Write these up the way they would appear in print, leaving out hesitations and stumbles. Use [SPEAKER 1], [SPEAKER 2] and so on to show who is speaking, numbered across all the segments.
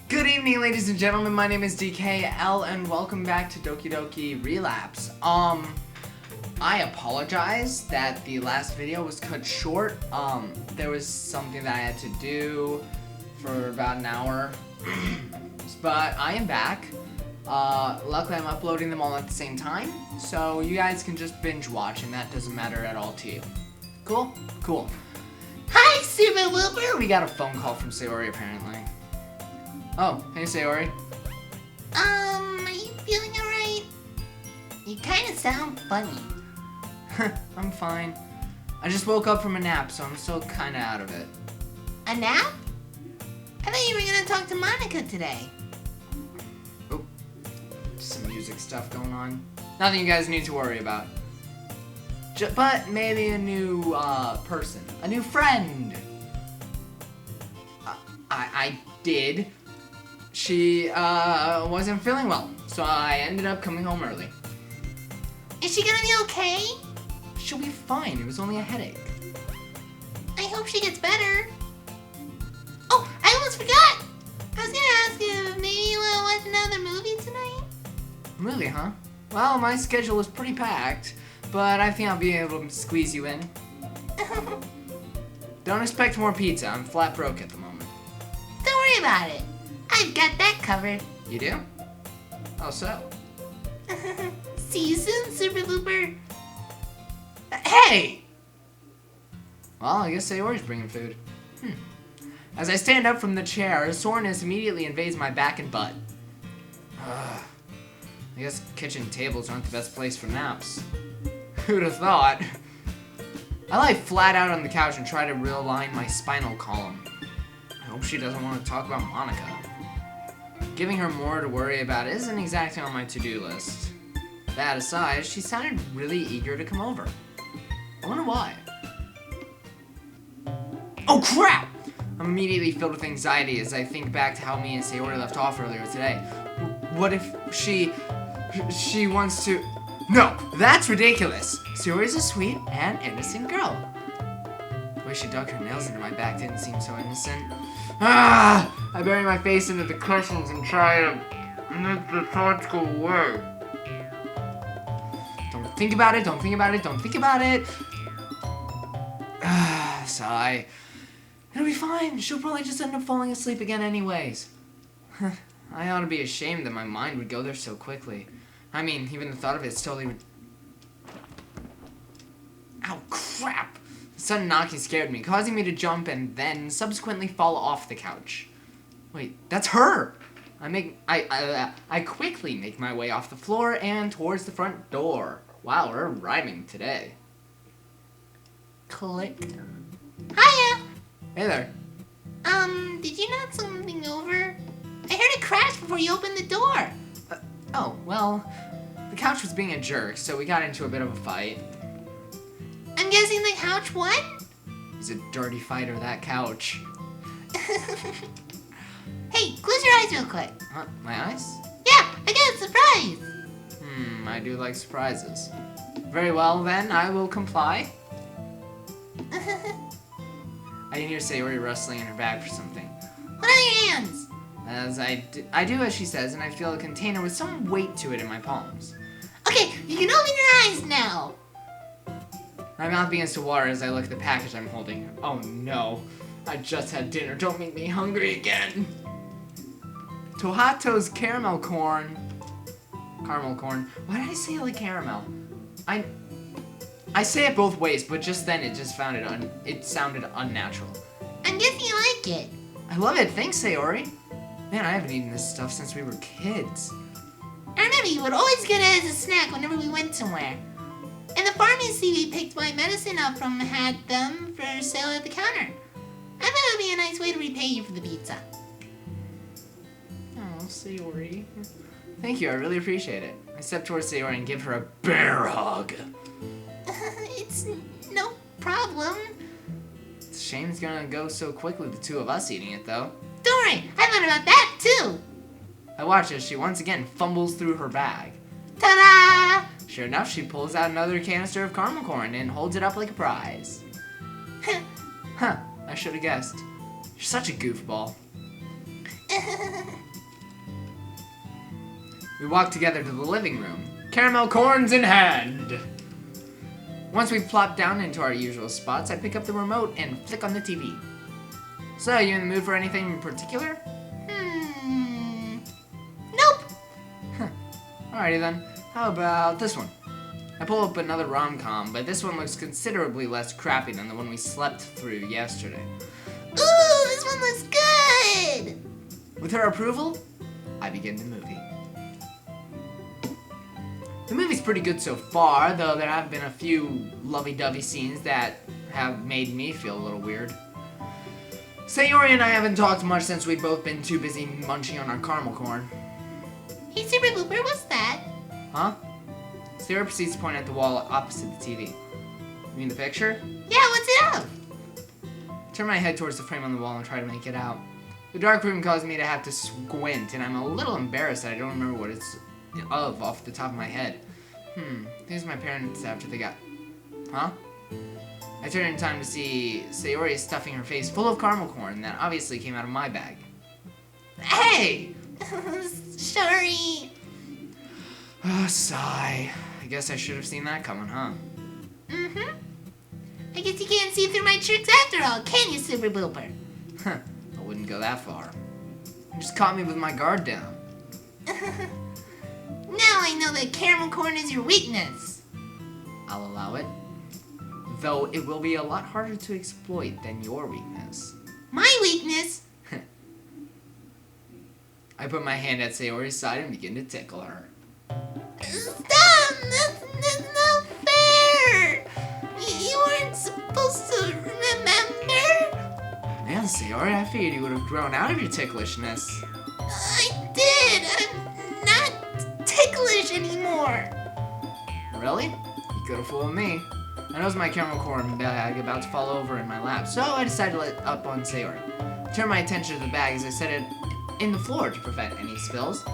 [SPEAKER 1] Good evening, ladies and gentlemen. My name is DKL, and welcome back to Doki Doki Relapse. I apologize that the last video was cut short. There was something that I had to do for about an hour, but I am back. Luckily, I'm uploading them all at the same time, so you guys can just binge watch, and that doesn't matter at all to you. Cool? Cool. Hi, Super Whooper! We got a phone call from Sayori, apparently. Oh, hey Sayori.
[SPEAKER 2] Are you feeling alright? You kinda sound funny.
[SPEAKER 1] I'm fine. I just woke up from a nap, so I'm still kinda out of it.
[SPEAKER 2] A nap? I thought you were gonna talk to Monica today.
[SPEAKER 1] Oh, some music stuff going on. Nothing you guys need to worry about. But maybe a new person. A new friend. I did. She wasn't feeling well, so I ended up coming home early.
[SPEAKER 2] Is she gonna be okay?
[SPEAKER 1] She'll be fine. It was only a headache.
[SPEAKER 2] I hope she gets better. Oh, I almost forgot! I was gonna ask you if maybe you wanna watch another movie tonight?
[SPEAKER 1] Really, huh? Well, my schedule is pretty packed, but I think I'll be able to squeeze you in. Don't expect more pizza. I'm flat broke at the moment.
[SPEAKER 2] Don't worry about it. I've got that covered.
[SPEAKER 1] You do? How so?
[SPEAKER 2] See you soon, Super Looper.
[SPEAKER 1] Hey! Well, I guess Sayori's bringing food. As I stand up from the chair, soreness immediately invades my back and butt. I guess kitchen tables aren't the best place for naps. Who'd have thought? I lie flat out on the couch and try to realign my spinal column. I hope she doesn't want to talk about Monica. Giving her more to worry about isn't exactly on my to-do list. That aside, she sounded really eager to come over. I wonder why. Oh crap! I'm immediately filled with anxiety as I think back to how me and Sayori left off earlier today. What if she wants to... No, that's ridiculous! Sayori's a sweet and innocent girl. The way she dug her nails into my back didn't seem so innocent. I bury my face into the cushions and try to make the thoughts go away. Don't think about it, don't think about it, don't think about it. Sigh. It'll be fine. She'll probably just end up falling asleep again anyways. I ought to be ashamed that my mind would go there so quickly. I mean, even the thought of it's totally... Ow, crap! The sudden knocking scared me, causing me to jump and then subsequently fall off the couch. Wait, that's her! I quickly make my way off the floor and towards the front door. Wow, we're rhyming today. Click.
[SPEAKER 2] Hiya!
[SPEAKER 1] Hey there.
[SPEAKER 2] Did you knock something over? I heard a crash before you opened the door.
[SPEAKER 1] Oh, well, the couch was being a jerk, so we got into a bit of a fight.
[SPEAKER 2] I'm guessing the couch won?
[SPEAKER 1] He's a dirty fighter, that couch.
[SPEAKER 2] Hey, close your eyes real quick.
[SPEAKER 1] Huh? My eyes?
[SPEAKER 2] Yeah, I got a surprise.
[SPEAKER 1] I do like surprises. Very well, then, I will comply. I can hear Sayori rustling in her bag for something.
[SPEAKER 2] What are your hands?
[SPEAKER 1] As I do as she says, and I feel a container with some weight to it in my palms.
[SPEAKER 2] Okay, you can open your eyes now.
[SPEAKER 1] My mouth begins to water as I look at the package I'm holding. Oh no, I just had dinner. Don't make me hungry again. Tohato's caramel corn. Caramel corn. Why did I say it like caramel? I say it both ways, but just then it sounded unnatural.
[SPEAKER 2] I'm guessing you like it.
[SPEAKER 1] I love it. Thanks, Sayori. Man, I haven't eaten this stuff since we were kids.
[SPEAKER 2] I remember you would always get it as a snack whenever we went somewhere. And the pharmacy we picked my medicine up from had them for sale at the counter. I thought it would be a nice way to repay you for the pizza.
[SPEAKER 1] Oh, Sayori. Thank you, I really appreciate it. I step towards Sayori and give her a bear hug.
[SPEAKER 2] It's no problem.
[SPEAKER 1] It's a shame it's gonna go so quickly with the two of us eating it, though.
[SPEAKER 2] Don't worry, I thought about that too.
[SPEAKER 1] I watch as she once again fumbles through her bag.
[SPEAKER 2] Ta-da!
[SPEAKER 1] Sure enough, she pulls out another canister of caramel corn and holds it up like a prize. Huh, I should have guessed. You're such a goofball. We walk together to the living room, caramel corns in hand. Once we've plopped down into our usual spots, I pick up the remote and flick on the TV. So, you in the mood for anything in particular?
[SPEAKER 2] Nope.
[SPEAKER 1] Alrighty then. How about this one? I pull up another rom-com, but this one looks considerably less crappy than the one we slept through yesterday.
[SPEAKER 2] Ooh, this one looks good.
[SPEAKER 1] With her approval, I begin the movie. The movie's pretty good so far, though there have been a few lovey-dovey scenes that have made me feel a little weird. Sayori and I haven't talked much since we've both been too busy munching on our caramel corn.
[SPEAKER 2] Hey, Super Booper, what's that?
[SPEAKER 1] Huh? Sayori proceeds to point at the wall opposite the TV. You mean the picture?
[SPEAKER 2] Yeah, what's it of?
[SPEAKER 1] I turn my head towards the frame on the wall and try to make it out. The dark room causes me to have to squint, and I'm a little embarrassed that I don't remember what it's of off the top of my head. These are my parents after they got... Huh? I turn in time to see Sayori stuffing her face full of caramel corn that obviously came out of my bag. Hey!
[SPEAKER 2] Sorry.
[SPEAKER 1] Sigh. I guess I should have seen that coming, huh?
[SPEAKER 2] I guess you can't see through my tricks after all, can you, Super Booper?
[SPEAKER 1] I wouldn't go that far. You just caught me with my guard down.
[SPEAKER 2] Now I know that caramel corn is your weakness.
[SPEAKER 1] I'll allow it. Though it will be a lot harder to exploit than your weakness.
[SPEAKER 2] My weakness?
[SPEAKER 1] I put my hand at Sayori's side and begin to tickle her.
[SPEAKER 2] Stop! That's not fair! You weren't supposed to remember?
[SPEAKER 1] Man, Sayori, I figured you would have grown out of your ticklishness.
[SPEAKER 2] I did! I'm not ticklish anymore!
[SPEAKER 1] Really? You could have fooled me. I noticed my caramel corn bag about to fall over in my lap, so I decided to let up on Sayori. I turned my attention to the bag as I set it in the floor to prevent any spills.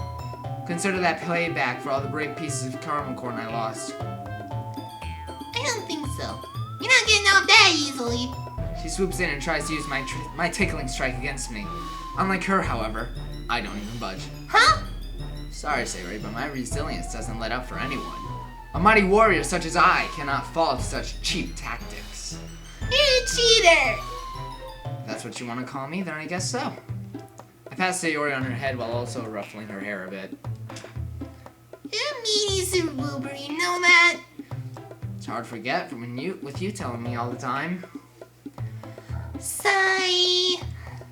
[SPEAKER 1] Consider that payback for all the brave pieces of caramel corn I lost.
[SPEAKER 2] I don't think so. You're not getting off that easily.
[SPEAKER 1] She swoops in and tries to use my tickling strike against me. Unlike her, however, I don't even budge.
[SPEAKER 2] Huh?
[SPEAKER 1] Sorry, Sayori, but my resilience doesn't let up for anyone. A mighty warrior such as I cannot fall to such cheap tactics.
[SPEAKER 2] You're a cheater!
[SPEAKER 1] If that's what you want to call me, then I guess so. I pat Sayori on her head while also ruffling her hair a bit.
[SPEAKER 2] You're a meanie, Super Booper, you know that?
[SPEAKER 1] It's hard to forget from with you telling me all the time.
[SPEAKER 2] Sigh.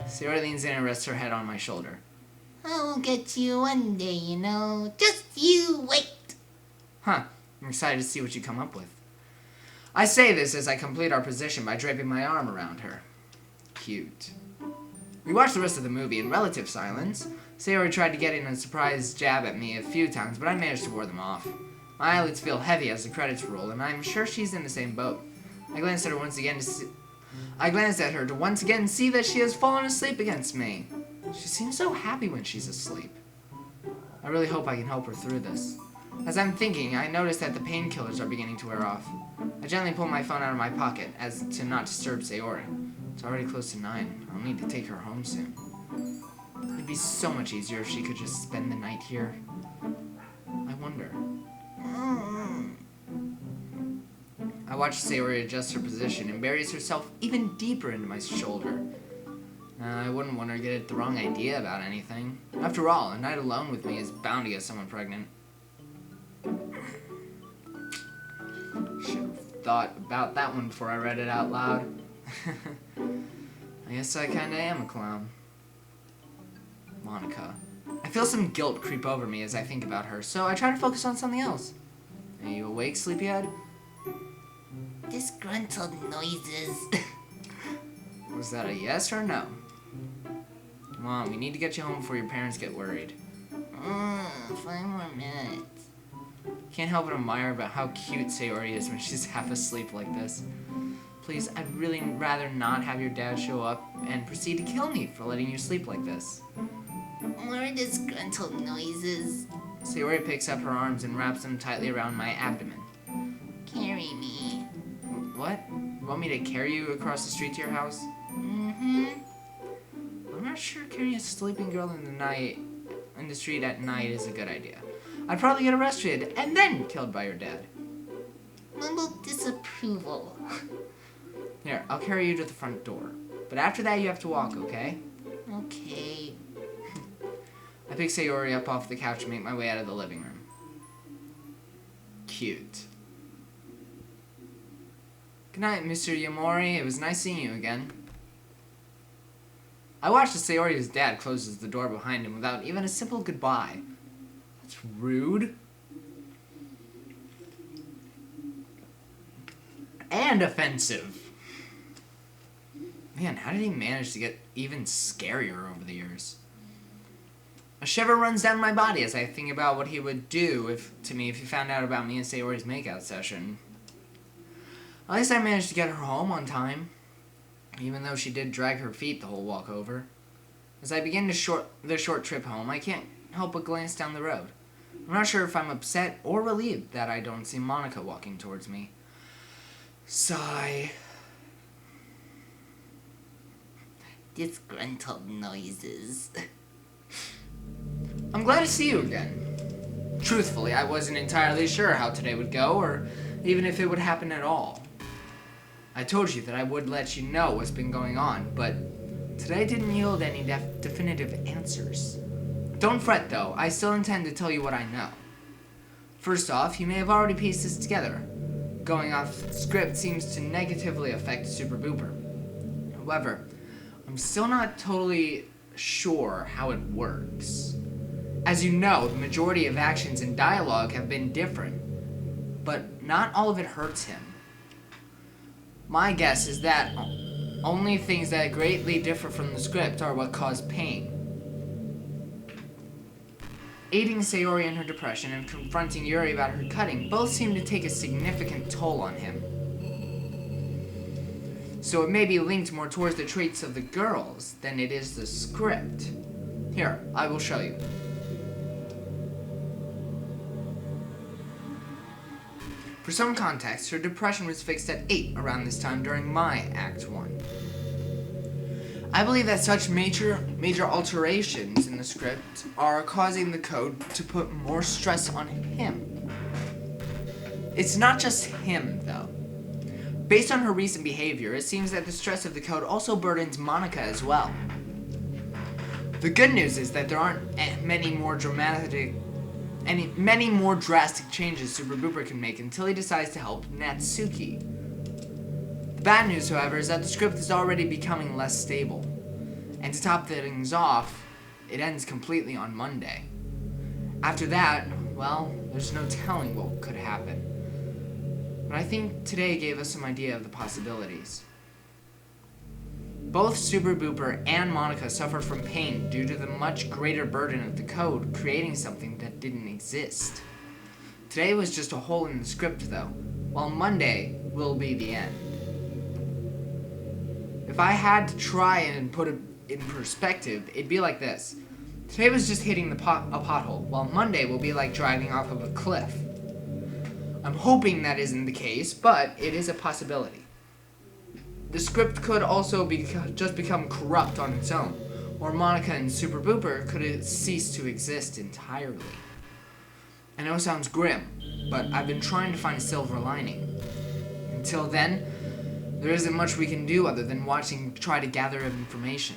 [SPEAKER 1] Sayori leans in and rests her head on my shoulder.
[SPEAKER 2] I'll get you one day, you know. Just you wait.
[SPEAKER 1] Huh. I'm excited to see what you come up with. I say this as I complete our position by draping my arm around her. Cute. We watched the rest of the movie in relative silence. Sayori tried to get in a surprise jab at me a few times, but I managed to ward them off. My eyelids feel heavy as the credits roll, and I'm sure she's in the same boat. I glanced at her once again to once again see that she has fallen asleep against me. She seems so happy when she's asleep. I really hope I can help her through this. As I'm thinking, I notice that the painkillers are beginning to wear off. I gently pull my phone out of my pocket as to not disturb Sayori. It's already close to 9. I'll need to take her home soon. It'd be so much easier if she could just spend the night here. I wonder. I watch Sayori adjust her position and buries herself even deeper into my shoulder. I wouldn't want her to get the wrong idea about anything. After all, a night alone with me is bound to get someone pregnant. Should have thought about that one before I read it out loud. I guess I kinda am a clown. Monica. I feel some guilt creep over me as I think about her, so I try to focus on something else. Are you awake, sleepyhead?
[SPEAKER 2] Disgruntled noises.
[SPEAKER 1] Was that a yes or no? Come on, we need to get you home before your parents get worried.
[SPEAKER 2] 5 more minutes.
[SPEAKER 1] Can't help but admire about how cute Sayori is when she's half asleep like this. Please, I'd really rather not have your dad show up and proceed to kill me for letting you sleep like this.
[SPEAKER 2] More disgruntled noises.
[SPEAKER 1] Sayori picks up her arms and wraps them tightly around my abdomen.
[SPEAKER 2] Carry me.
[SPEAKER 1] What? You want me to carry you across the street to your house?
[SPEAKER 2] Mm-hmm.
[SPEAKER 1] What am not sure carrying a sleeping girl in the street at night is a good idea. I'd probably get arrested and then killed by your dad.
[SPEAKER 2] Mumble disapproval.
[SPEAKER 1] Here, I'll carry you to the front door. But after that, you have to walk, okay?
[SPEAKER 2] Okay.
[SPEAKER 1] I pick Sayori up off the couch and make my way out of the living room. Cute. Good night, Mr. Yamori. It was nice seeing you again. I watched as Sayori's dad closes the door behind him without even a simple goodbye. That's rude. And offensive. Man, how did he manage to get even scarier over the years? A shiver runs down my body as I think about what he would do to me if he found out about me and Sayori's makeout session. At least I managed to get her home on time, even though she did drag her feet the whole walk over. As I begin the short trip home, I can't help but glance down the road. I'm not sure if I'm upset or relieved that I don't see Monica walking towards me. Sigh.
[SPEAKER 2] Disgruntled noises.
[SPEAKER 1] I'm glad to see you again. Truthfully, I wasn't entirely sure how today would go, or even if it would happen at all. I told you that I would let you know what's been going on, but today didn't yield any definitive answers. Don't fret, though. I still intend to tell you what I know. First off, you may have already pieced this together. Going off script seems to negatively affect Super Booper. However, I'm still not totally sure how it works. As you know, the majority of actions and dialogue have been different, but not all of it hurts him. My guess is that only things that greatly differ from the script are what cause pain. Aiding Sayori in her depression and confronting Yuri about her cutting both seem to take a significant toll on him. So it may be linked more towards the traits of the girls than it is the script. Here, I will show you. For some context, her depression was fixed at 8 around this time during my Act 1. I believe that such major alterations in the script are causing the code to put more stress on him. It's not just him, though. Based on her recent behavior, it seems that the stress of the code also burdens Monica as well. The good news is that there aren't many more drastic changes Super Booper can make until he decides to help Natsuki. The bad news, however, is that the script is already becoming less stable. And to top things off, it ends completely on Monday. After that, well, there's no telling what could happen. But I think today gave us some idea of the possibilities. Both Super Booper and Monica suffered from pain due to the much greater burden of the code creating something that didn't exist. Today was just a hole in the script, though, while Monday will be the end. If I had to try and put it in perspective, it'd be like this. Today was just hitting a pothole, while Monday will be like driving off of a cliff. I'm hoping that isn't the case, but it is a possibility. The script could also just become corrupt on its own, or Monica and Super Booper could cease to exist entirely. I know it sounds grim, but I've been trying to find a silver lining. Until then, there isn't much we can do other than try to gather information.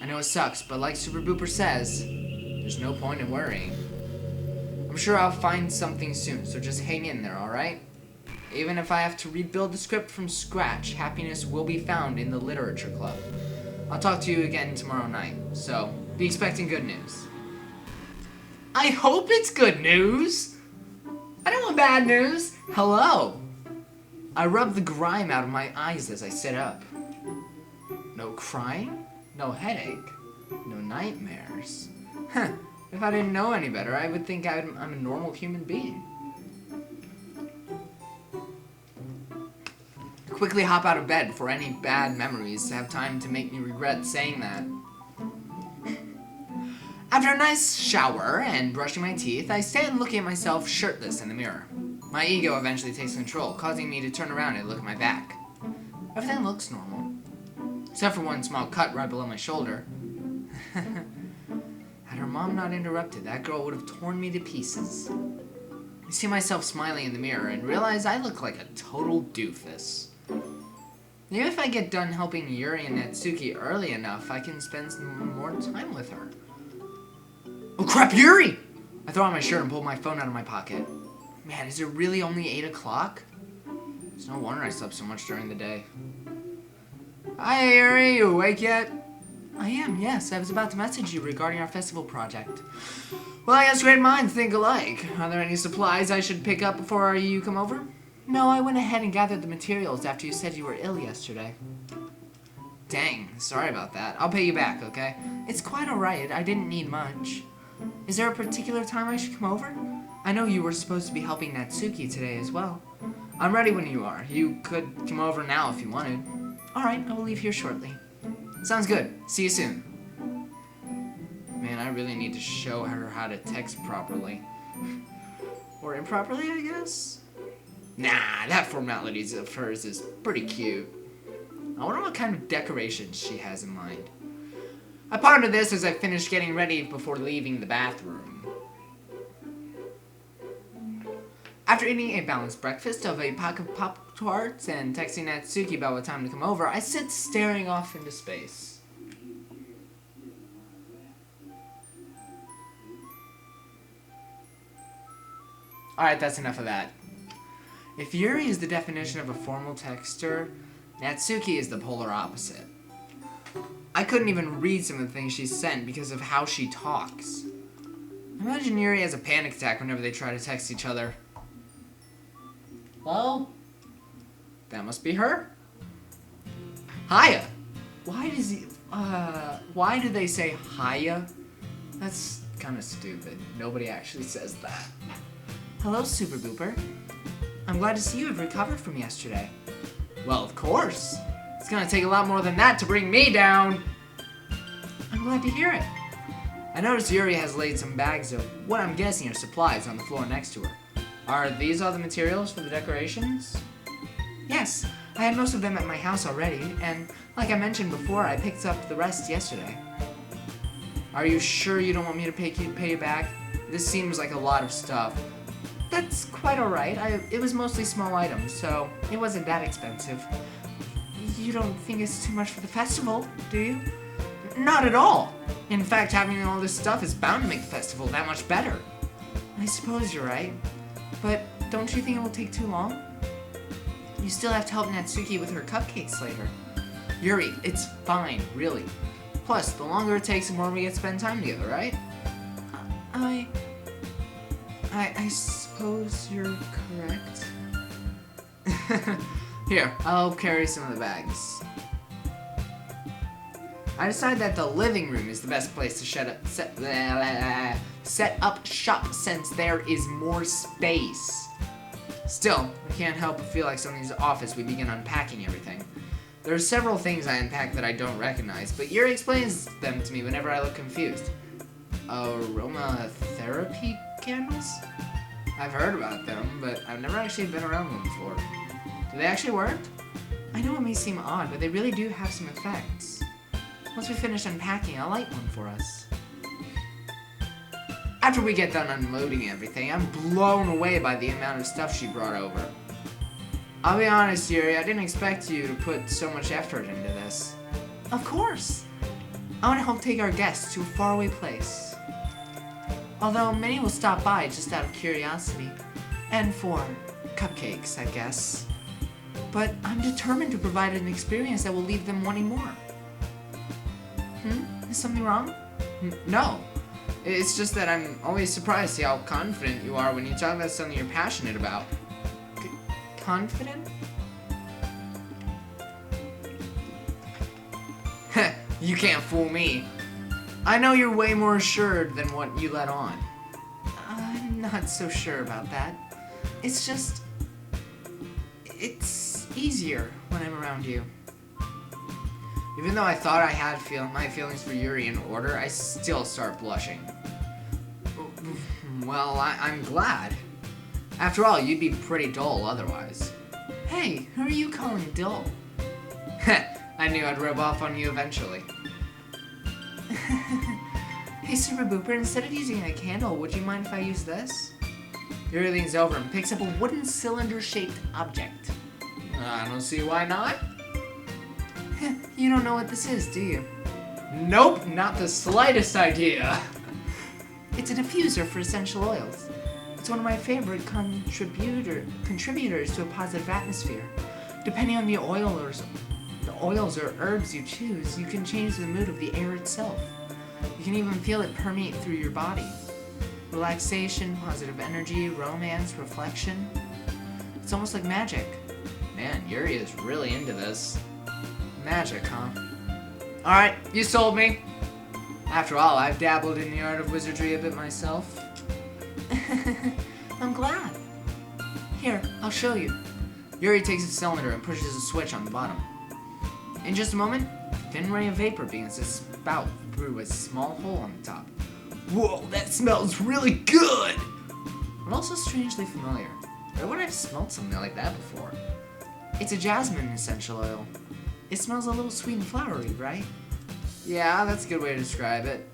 [SPEAKER 1] I know it sucks, but like Super Booper says, there's no point in worrying. I'm sure I'll find something soon, so just hang in there, alright? Even if I have to rebuild the script from scratch, happiness will be found in the literature club. I'll talk to you again tomorrow night, so be expecting good news. I hope it's good news! I don't want bad news! Hello! I rub the grime out of my eyes as I sit up. No crying? No headache? No nightmares? Huh, if I didn't know any better, I would think I'm a normal human being. Quickly hop out of bed before any bad memories have time to make me regret saying that. After a nice shower and brushing my teeth, I stand looking at myself shirtless in the mirror. My ego eventually takes control, causing me to turn around and look at my back. Everything looks normal, except for one small cut right below my shoulder. Had her mom not interrupted, that girl would have torn me to pieces. I see myself smiling in the mirror and realize I look like a total doofus. Maybe if I get done helping Yuri and Natsuki early enough, I can spend some more time with her. Oh crap, Yuri! I throw on my shirt and pull my phone out of my pocket. Man, is it really only 8 o'clock? It's no wonder I slept so much during the day. Hi, Yuri, you awake yet? I am, yes. I was about to message you regarding our festival project. Well, I guess great minds think alike. Are there any supplies I should pick up before you come over? No, I went ahead and gathered the materials after you said you were ill yesterday. Dang, sorry about that. I'll pay you back, okay? It's quite alright. I didn't need much. Is there a particular time I should come over? I know you were supposed to be helping Natsuki today as well. I'm ready when you are. You could come over now if you wanted. Alright, I will leave here shortly. Sounds good. See you soon. Man, I really need to show her how to text properly. Or improperly, I guess? Nah, that formality of hers is pretty cute. I wonder what kind of decorations she has in mind. I ponder this as I finish getting ready before leaving the bathroom. After eating a balanced breakfast of a pack of Pop-Tarts and texting Natsuki about what time to come over, I sit staring off into space. Alright, that's enough of that. If Yuri is the definition of a formal texter, Natsuki is the polar opposite. I couldn't even read some of the things she sent because of how she talks. Imagine Yuri has a panic attack whenever they try to text each other. Well, that must be her. Hiya. Why do they say hiya? That's kind of stupid. Nobody actually says that. Hello, Super Booper. I'm glad to see you have recovered from yesterday. Well, of course. It's gonna take a lot more than that to bring me down. I'm glad to hear it. I noticed Yuri has laid some bags of what I'm guessing are supplies on the floor next to her. Are these all the materials for the decorations? Yes, I had most of them at my house already, and like I mentioned before, I picked up the rest yesterday. Are you sure you don't want me to pay you back? This seems like a lot of stuff. That's quite alright. It was mostly small items, so it wasn't that expensive. You don't think it's too much for the festival, do you? Not at all. In fact, having all this stuff is bound to make the festival that much better. I suppose you're right. But don't you think it will take too long? You still have to help Natsuki with her cupcakes later. Yuri, it's fine, really. Plus, the longer it takes, the more we get to spend time together, right? I suppose you're correct. Here, I'll carry some of the bags. I decided that the living room is the best place to set up shop since there is more space. Still, I can't help but feel like something's off as we begin unpacking everything. There are several things I unpack that I don't recognize, but Yuri explains them to me whenever I look confused. Aromatherapy candles? I've heard about them, but I've never actually been around them before. Do they actually work? I know it may seem odd, but they really do have some effects. Once we finish unpacking, I'll light one for us. After we get done unloading everything, I'm blown away by the amount of stuff she brought over. I'll be honest, Yuri, I didn't expect you to put so much effort into this. Of course! I want to help take our guests to a faraway place. Although many will stop by just out of curiosity. And for cupcakes, I guess. But I'm determined to provide an experience that will leave them wanting more. Is something wrong? No. It's just that I'm always surprised to see how confident you are when you talk about something you're passionate about. Confident? Heh, you can't fool me. I know you're way more assured than what you let on. I'm not so sure about that. It's just... it's easier when I'm around you. Even though I thought I had my feelings for Yuri in order, I still start blushing. Well, I'm glad. After all, you'd be pretty dull otherwise. Hey, who are you calling dull? I knew I'd rub off on you eventually. Hey, Super Booper, instead of using a candle, would you mind if I use this? Yuri leans over and picks up a wooden cylinder-shaped object. I don't see why not. You don't know what this is, do you? Nope, not the slightest idea. It's a diffuser for essential oils. It's one of my favorite contributors to a positive atmosphere. Depending on the oils or herbs you choose, you can change the mood of the air itself. You can even feel it permeate through your body. Relaxation, positive energy, romance, reflection. It's almost like magic. Man, Yuri is really into this. Magic, huh? Alright, you sold me. After all, I've dabbled in the art of wizardry a bit myself. I'm glad. Here, I'll show you. Yuri takes a cylinder and pushes a switch on the bottom. In just a moment, a thin ray of vapor begins to spout through a small hole on the top. Whoa, that smells really good! But also strangely familiar. Where would I have smelled something like that before? It's a jasmine essential oil. It smells a little sweet and flowery, right? Yeah, that's a good way to describe it.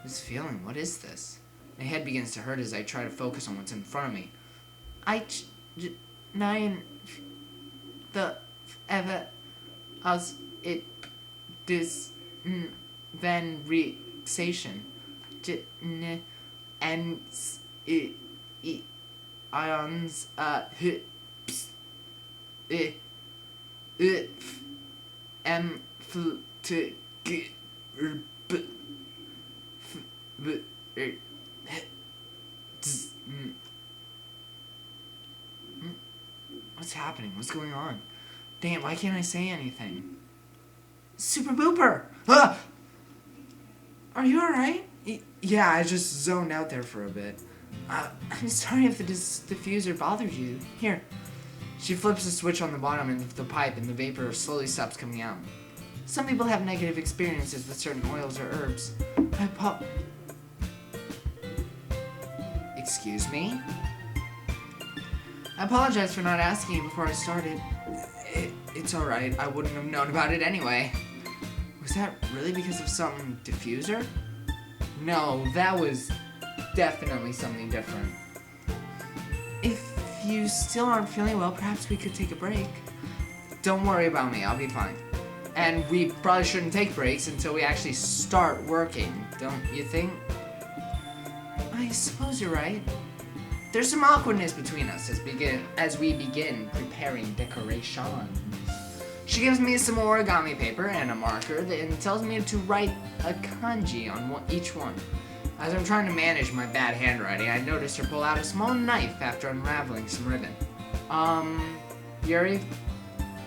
[SPEAKER 1] This feeling, what is this? My head begins to hurt as I try to focus on what's in front of me. As it this then relaxation and it ions What's happening? What's going on? Dang it, why can't I say anything? Super Booper! Ah! Are you alright? Yeah, I just zoned out there for a bit. I'm sorry if the diffuser bothered you. Here. She flips the switch on the bottom of the pipe and the vapor slowly stops coming out. Some people have negative experiences with certain oils or herbs. Excuse me? I apologize for not asking you before I started. It's alright, I wouldn't have known about it anyway. Was that really because of some diffuser? No, that was definitely something different. If you still aren't feeling well, perhaps we could take a break. Don't worry about me, I'll be fine. And we probably shouldn't take breaks until we actually start working, don't you think? I suppose you're right. There's some awkwardness between us as we begin preparing decorations. She gives me some origami paper and a marker and tells me to write a kanji on each one. As I'm trying to manage my bad handwriting, I noticed her pull out a small knife after unraveling some ribbon. Yuri?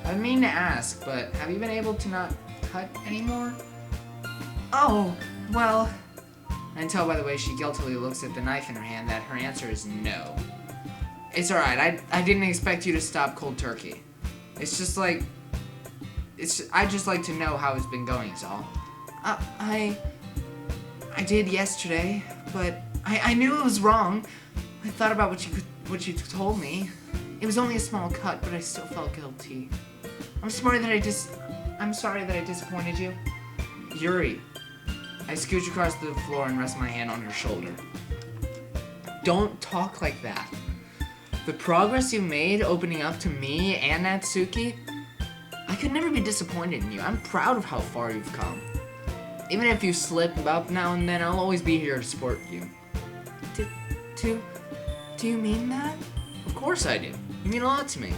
[SPEAKER 1] I mean to ask, but have you been able to not cut anymore? Oh, well... I can tell by the way she guiltily looks at the knife in her hand that her answer is no. It's alright, I didn't expect you to stop cold turkey. It's just like... I'd just like to know how it's been going is all. I did yesterday, but I knew it was wrong. I thought about what you told me. It was only a small cut, but I still felt guilty. I'm sorry that I disappointed you. Yuri. I scooch across the floor and rest my hand on her shoulder. Don't talk like that. The progress you made opening up to me and Natsuki, I could never be disappointed in you. I'm proud of how far you've come. Even if you slip up now and then, I'll always be here to support you. Do you mean that? Of course I do. You mean a lot to me.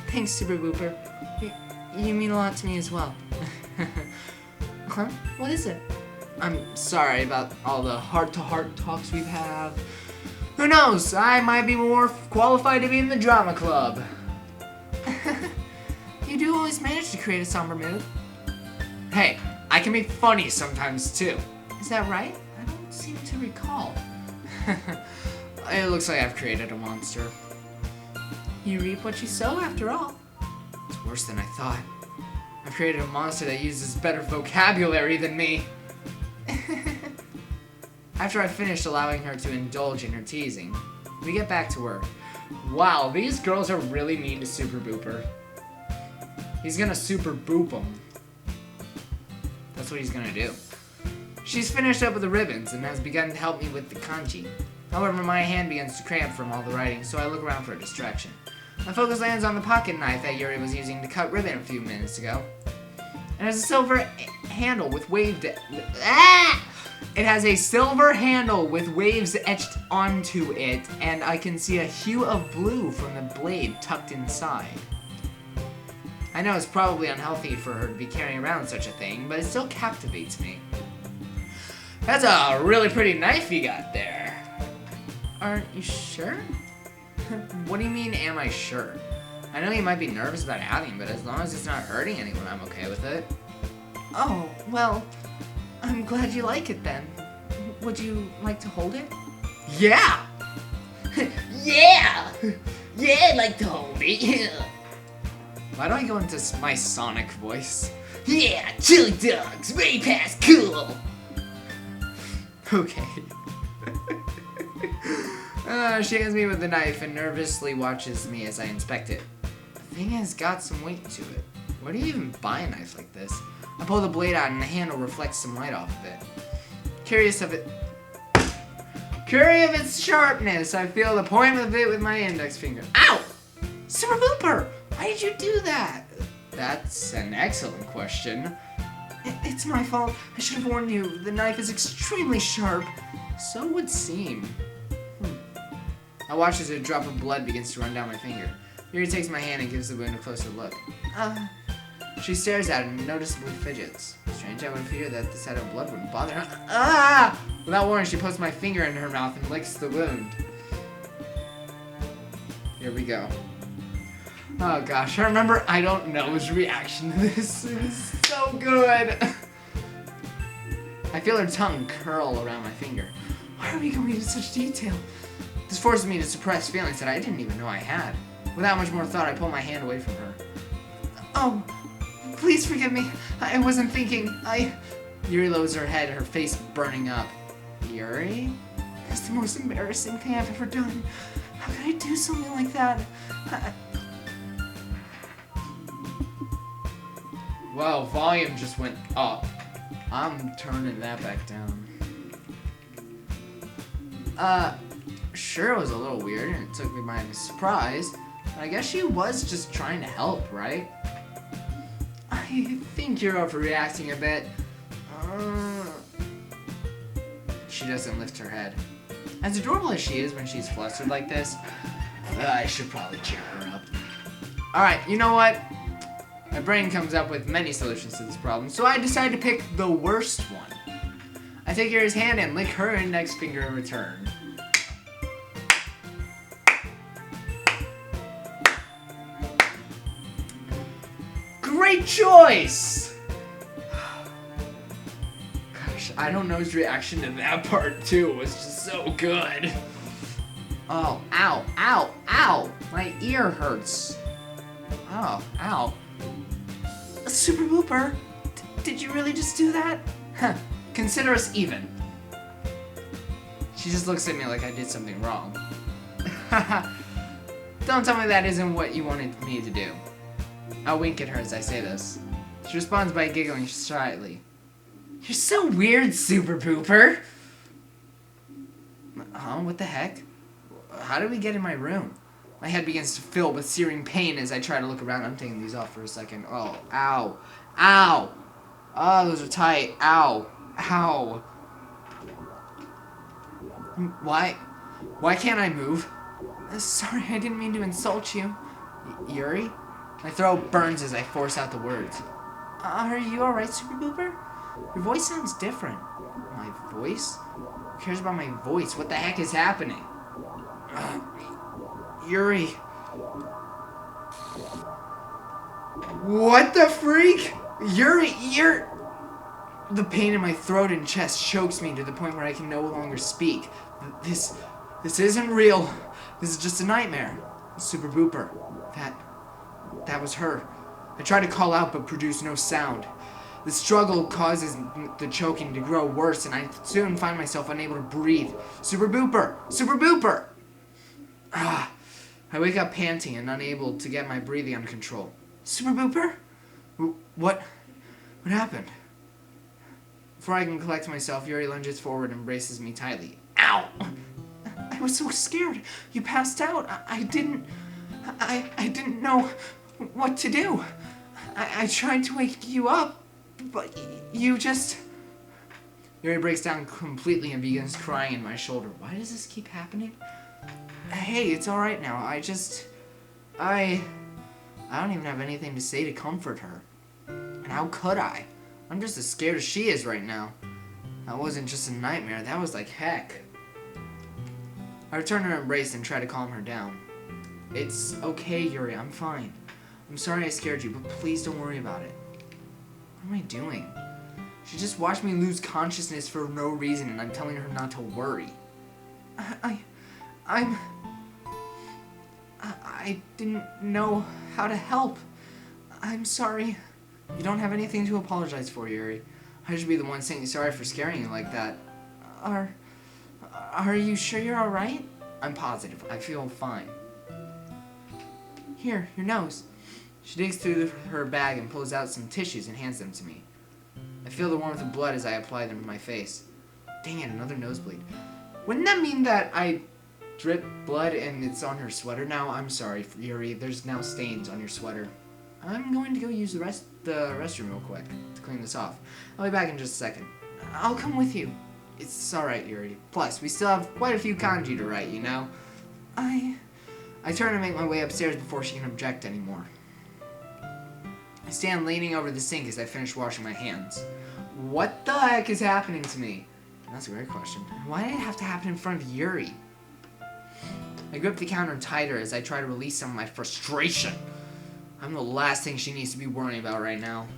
[SPEAKER 1] Thanks, Super Booper. You mean a lot to me as well. Huh? What is it? I'm sorry about all the heart-to-heart talks we've had. Who knows? I might be more qualified to be in the drama club. You do always manage to create a somber mood. Hey, I can be funny sometimes too. Is that right? I don't seem to recall. It looks like I've created a monster. You reap what you sow, after all. It's worse than I thought. I've created a monster that uses better vocabulary than me. After I finished allowing her to indulge in her teasing, we get back to work. Wow, these girls are really mean to Super Booper. He's gonna super boop them. That's what he's gonna do. She's finished up with the ribbons and has begun to help me with the kanji. However, my hand begins to cramp from all the writing, so I look around for a distraction. My focus lands on the pocket knife that Yuri was using to cut ribbon a few minutes ago. It has a silver handle with It has a silver handle with waves etched onto it, and I can see a hue of blue from the blade tucked inside. I know it's probably unhealthy for her to be carrying around such a thing, but it still captivates me. That's a really pretty knife you got there. Aren't you sure? What do you mean, am I sure? I know you might be nervous about having, but as long as it's not hurting anyone, I'm okay with it. Oh, well, I'm glad you like it then. Would you like to hold it? Yeah!
[SPEAKER 2] Yeah! Yeah, I'd like to hold it.
[SPEAKER 1] Why do I go into my Sonic voice?
[SPEAKER 2] Yeah, chili dogs, way past cool.
[SPEAKER 1] Okay. She hands me with the knife and nervously watches me as I inspect it. The thing has got some weight to it. Where do you even buy a knife like this? I pull the blade out and the handle reflects some light off of it. Curious of its sharpness, I feel the point of it with my index finger. Ow! Super Booper! Why did you do that? That's an excellent question. It's my fault. I should have warned you. The knife is extremely sharp. So it would seem. I watch as a drop of blood begins to run down my finger. Yuri takes my hand and gives the wound a closer look. She stares at it and noticeably fidgets. Strange, I would fear that the sight of blood wouldn't bother her. Without warning, she puts my finger in her mouth and licks the wound. Here we go. Oh gosh, I remember I don't know's reaction to this. It was so good. I feel her tongue curl around my finger. Why are we going into such detail? This forces me to suppress feelings that I didn't even know I had. Without much more thought, I pull my hand away from her. Oh, please forgive me. I wasn't thinking. Yuri lowers her head, her face burning up. Yuri? That's the most embarrassing thing I've ever done. How could I do something like that? Wow, volume just went up. I'm turning that back down. Sure, it was a little weird and it took me by surprise, but I guess she was just trying to help, right? I think you're overreacting a bit. She doesn't lift her head. As adorable as she is when she's flustered like this, I should probably cheer her up. Alright, you know what? My brain comes up with many solutions to this problem, so I decide to pick the worst one. I take Yuri's hand and lick her index finger in return. Great choice! Gosh, I don't know his reaction to that part too. It was just so good. Oh, ow, ow, ow! My ear hurts. Oh, ow. Super Booper, did you really just do that? Huh, consider us even. She just looks at me like I did something wrong. Don't tell me that isn't what you wanted me to do. I wink at her as I say this. She responds by giggling shyly. You're so weird, Super Pooper! Huh? What the heck? How did we get in my room? My head begins to fill with searing pain as I try to look around. I'm taking these off for a second. Oh, ow. Ow! Oh, those are tight. Ow. Ow. Why can't I move? Sorry, I didn't mean to insult you. Yuri? My throat burns as I force out the words. Are you alright, Super Booper? Your voice sounds different. My voice? Who cares about my voice? What the heck is happening? Yuri. What the freak? Yuri, you're... The pain in my throat and chest chokes me to the point where I can no longer speak. This isn't real. This is just a nightmare. Super Booper. That was her. I try to call out but produce no sound. The struggle causes the choking to grow worse and I soon find myself unable to breathe. Super Booper! Super Booper! I wake up panting and unable to get my breathing under control. Super Booper? What happened? Before I can collect myself, Yuri lunges forward and embraces me tightly. Ow! I was so scared. You passed out. I didn't know what to do. I tried to wake you up, but you just... Yuri breaks down completely and begins crying in my shoulder. Why does this keep happening? Hey, it's alright now. I don't even have anything to say to comfort her. And how could I? I'm just as scared as she is right now. That wasn't just a nightmare. That was like heck. I return her embrace and try to calm her down. It's okay, Yuri. I'm fine. I'm sorry I scared you, but please don't worry about it. What am I doing? She just watched me lose consciousness for no reason, and I'm telling her not to worry. I didn't know how to help. I'm sorry. You don't have anything to apologize for, Yuri. I should be the one saying sorry for scaring you like that. Are you sure you're alright? I'm positive. I feel fine. Here, your nose. She digs through her bag and pulls out some tissues and hands them to me. I feel the warmth of blood as I apply them to my face. Dang it, another nosebleed. Wouldn't that mean that I drip blood and it's on her sweater now? I'm sorry, Yuri. There's now stains on your sweater. I'm going to go use the restroom real quick to clean this off. I'll be back in just a second. I'll come with you. It's alright, Yuri. Plus, we still have quite a few kanji to write, you know? I turn and make my way upstairs before she can object anymore. I stand leaning over the sink as I finish washing my hands. What the heck is happening to me? That's a great question. Why did it have to happen in front of Yuri? I grip the counter tighter as I try to release some of my frustration. I'm the last thing she needs to be worrying about right now.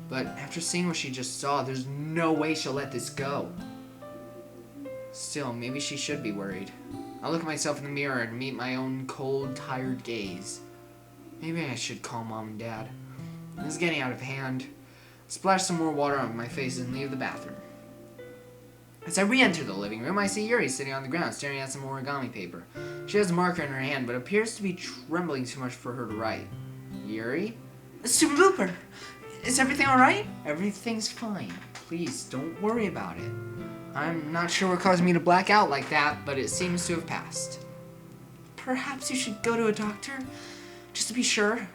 [SPEAKER 1] But after seeing what she just saw, there's no way she'll let this go. Still, maybe she should be worried. I look at myself in the mirror and meet my own cold, tired gaze. Maybe I should call Mom and Dad. This is getting out of hand. Splash some more water on my face and leave the bathroom. As I re-enter the living room, I see Yuri sitting on the ground staring at some origami paper. She has a marker in her hand, but appears to be trembling too much for her to write. Yuri? Super Booper! Is everything alright? Everything's fine. Please, don't worry about it. I'm not sure what caused me to black out like that, but it seems to have passed. Perhaps you should go to a doctor? Just to be sure.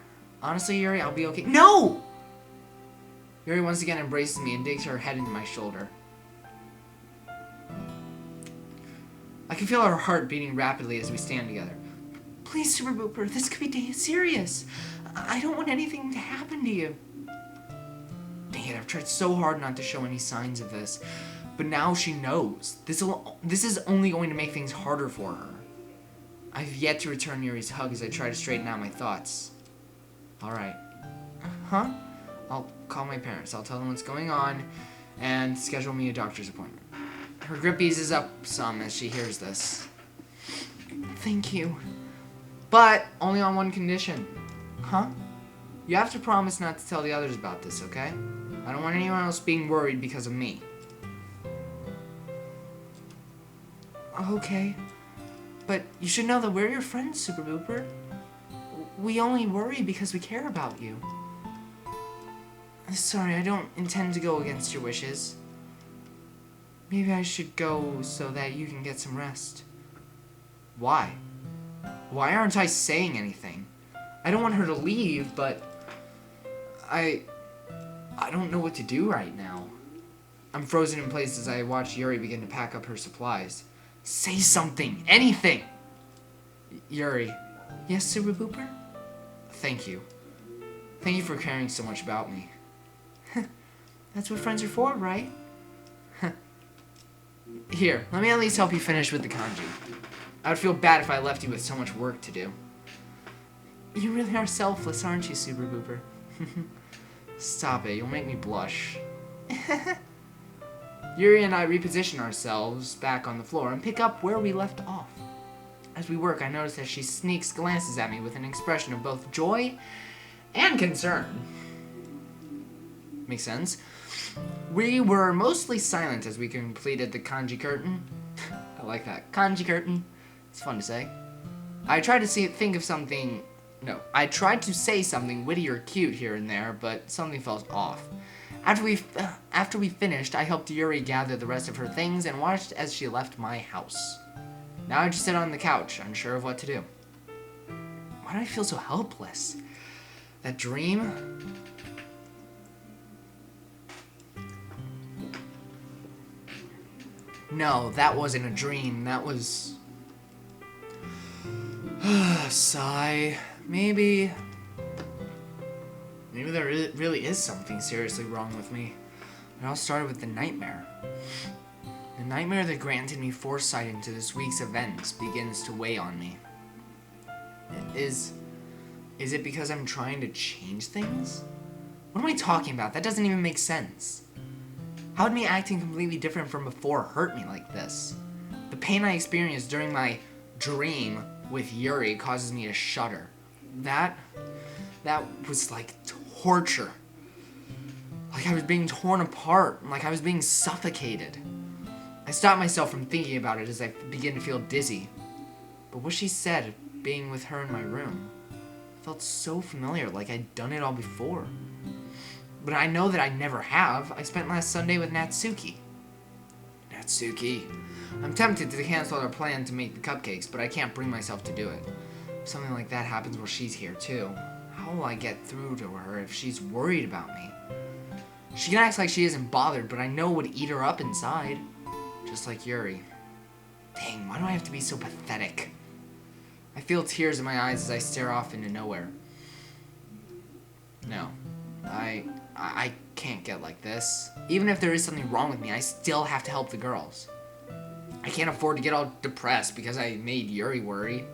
[SPEAKER 1] Honestly, Yuri, I'll be okay. No! Yuri once again embraces me and digs her head into my shoulder. I can feel her heart beating rapidly as we stand together. Please, Super Booper, this could be serious. I don't want anything to happen to you. Dang it, I've tried so hard not to show any signs of this. But now she knows. This is only going to make things harder for her. I've yet to return Yuri's hug as I try to straighten out my thoughts. Alright. Huh? I'll call my parents. I'll tell them what's going on and schedule me a doctor's appointment. Her grip eases up some as she hears this. Thank you. But only on one condition. Huh? You have to promise not to tell the others about this, okay? I don't want anyone else being worried because of me. Okay. But you should know that we're your friends, Super Booper. We only worry because we care about you. Sorry, I don't intend to go against your wishes. Maybe I should go so that you can get some rest. Why? Why aren't I saying anything? I don't want her to leave, but I don't know what to do right now. I'm frozen in place as I watch Yuri begin to pack up her supplies. Say something! Anything! Yuri. Yes, Super Booper? Thank you. Thank you for caring so much about me. That's what friends are for, right? Here, let me at least help you finish with the kanji. I would feel bad if I left you with so much work to do. You really are selfless, aren't you, Super Booper? Stop it, you'll make me blush. Yuri and I reposition ourselves back on the floor and pick up where we left off. As we work, I notice that she sneaks glances at me with an expression of both joy and concern. Makes sense. We were mostly silent as we completed the kanji curtain. I like that. Kanji curtain. It's fun to say. I tried to say something witty or cute here and there, but something felt off. After we finished, I helped Yuri gather the rest of her things and watched as she left my house. Now I just sit on the couch, unsure of what to do. Why do I feel so helpless? That dream? No, that wasn't a dream. That was... Sigh. Maybe there really is something seriously wrong with me. It all started with the nightmare. The nightmare that granted me foresight into this week's events begins to weigh on me. Is it because I'm trying to change things? What am I talking about? That doesn't even make sense. How would me acting completely different from before hurt me like this? The pain I experienced during my dream with Yuri causes me to shudder. That was like torture. Like I was being torn apart, like I was being suffocated. I stopped myself from thinking about it as I began to feel dizzy. But what she said, being with her in my room, felt so familiar, like I'd done it all before. But I know that I never have. I spent last Sunday with Natsuki. Natsuki. I'm tempted to cancel our plan to make the cupcakes, but I can't bring myself to do it. If something like that happens while she's here too, how will I get through to her if she's worried about me? She can act like she isn't bothered, but I know it would eat her up inside. Just like Yuri. Dang, why do I have to be so pathetic? I feel tears in my eyes as I stare off into nowhere. No. I can't get like this. Even if there is something wrong with me, I still have to help the girls. I can't afford to get all depressed because I made Yuri worry.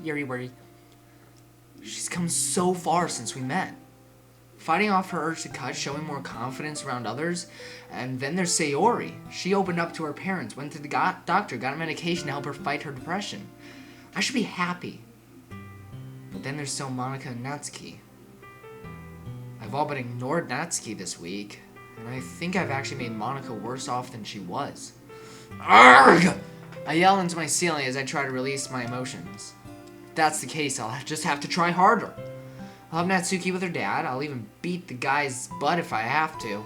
[SPEAKER 1] Yuri worry. She's come so far since we met. Fighting off her urge to cut, showing more confidence around others. And then there's Sayori. She opened up to her parents, went to the doctor, got medication to help her fight her depression. I should be happy. But then there's still Monica and Natsuki. I've all but ignored Natsuki this week, and I think I've actually made Monica worse off than she was. Arrgh! I yell into my ceiling as I try to release my emotions. If that's the case, I'll just have to try harder. I'll have Natsuki with her dad. I'll even beat the guy's butt if I have to.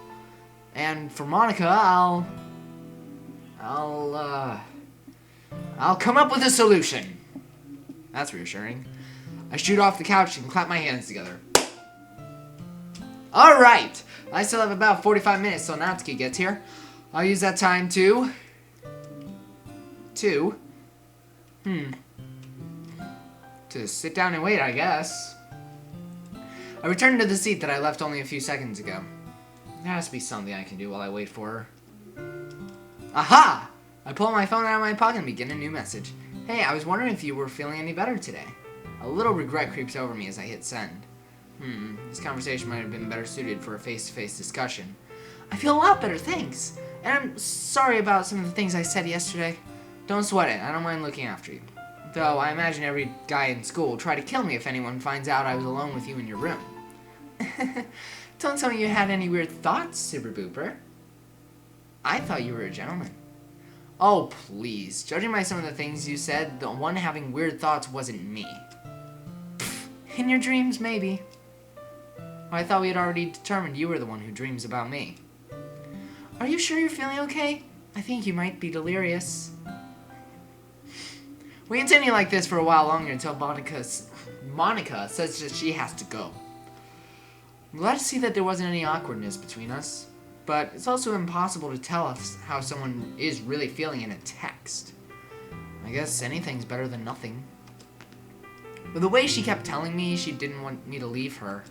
[SPEAKER 1] And for Monica, I'll come up with a solution. That's reassuring. I shoot off the couch and clap my hands together. Alright! I still have about 45 minutes till Natsuki gets here. I'll use that time to sit down and wait, I guess. I return to the seat that I left only a few seconds ago. There has to be something I can do while I wait for her. Aha! I pull my phone out of my pocket and begin a new message. Hey, I was wondering if you were feeling any better today. A little regret creeps over me as I hit send. This conversation might have been better suited for a face-to-face discussion. I feel a lot better, thanks. And I'm sorry about some of the things I said yesterday. Don't sweat it, I don't mind looking after you. Though I imagine every guy in school will try to kill me if anyone finds out I was alone with you in your room. Don't tell me you had any weird thoughts, Super Booper. I thought you were a gentleman. Oh, please. Judging by some of the things you said, the one having weird thoughts wasn't me. In your dreams, maybe. I thought we had already determined you were the one who dreams about me. Are you sure you're feeling okay? I think you might be delirious. We continue like this for a while longer until Monica says that she has to go. I'm glad to see that there wasn't any awkwardness between us, but it's also impossible to tell us how someone is really feeling in a text. I guess anything's better than nothing. But the way she kept telling me she didn't want me to leave her,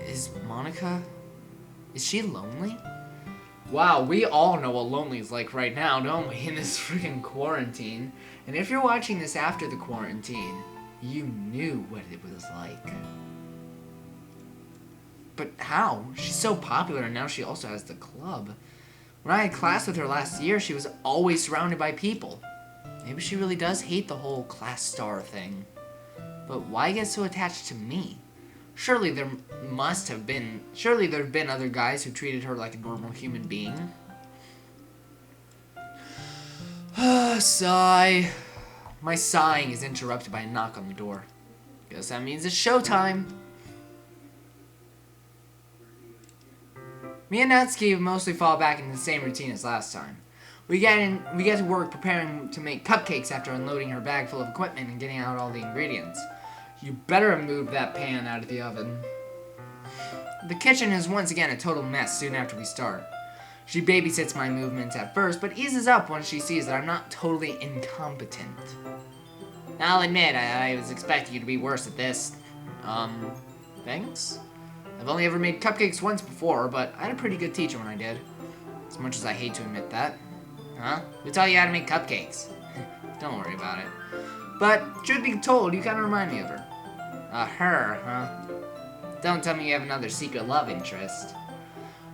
[SPEAKER 1] is she lonely? Wow, we all know what lonely is like right now, don't we, in this freaking quarantine? And if you're watching this after the quarantine, you knew what it was like. But how? She's so popular and now she also has the club. When I had class with her last year, she was always surrounded by people. Maybe she really does hate the whole class star thing. But why get so attached to me? Surely there have been other guys who treated her like a normal human being. Sigh. My sighing is interrupted by a knock on the door. Guess that means it's showtime. Me and Natsuki mostly fall back into the same routine as last time. We get to work preparing to make cupcakes after unloading her bag full of equipment and getting out all the ingredients. You better have moved that pan out of the oven. The kitchen is once again a total mess soon after we start. She babysits my movements at first, but eases up once she sees that I'm not totally incompetent. I'll admit, I was expecting you to be worse at this. Thanks? I've only ever made cupcakes once before, but I had a pretty good teacher when I did. As much as I hate to admit that. Huh? Who taught you how to make cupcakes? Don't worry about it. But, truth be told, you kind of remind me of her. Her, huh? Don't tell me you have another secret love interest.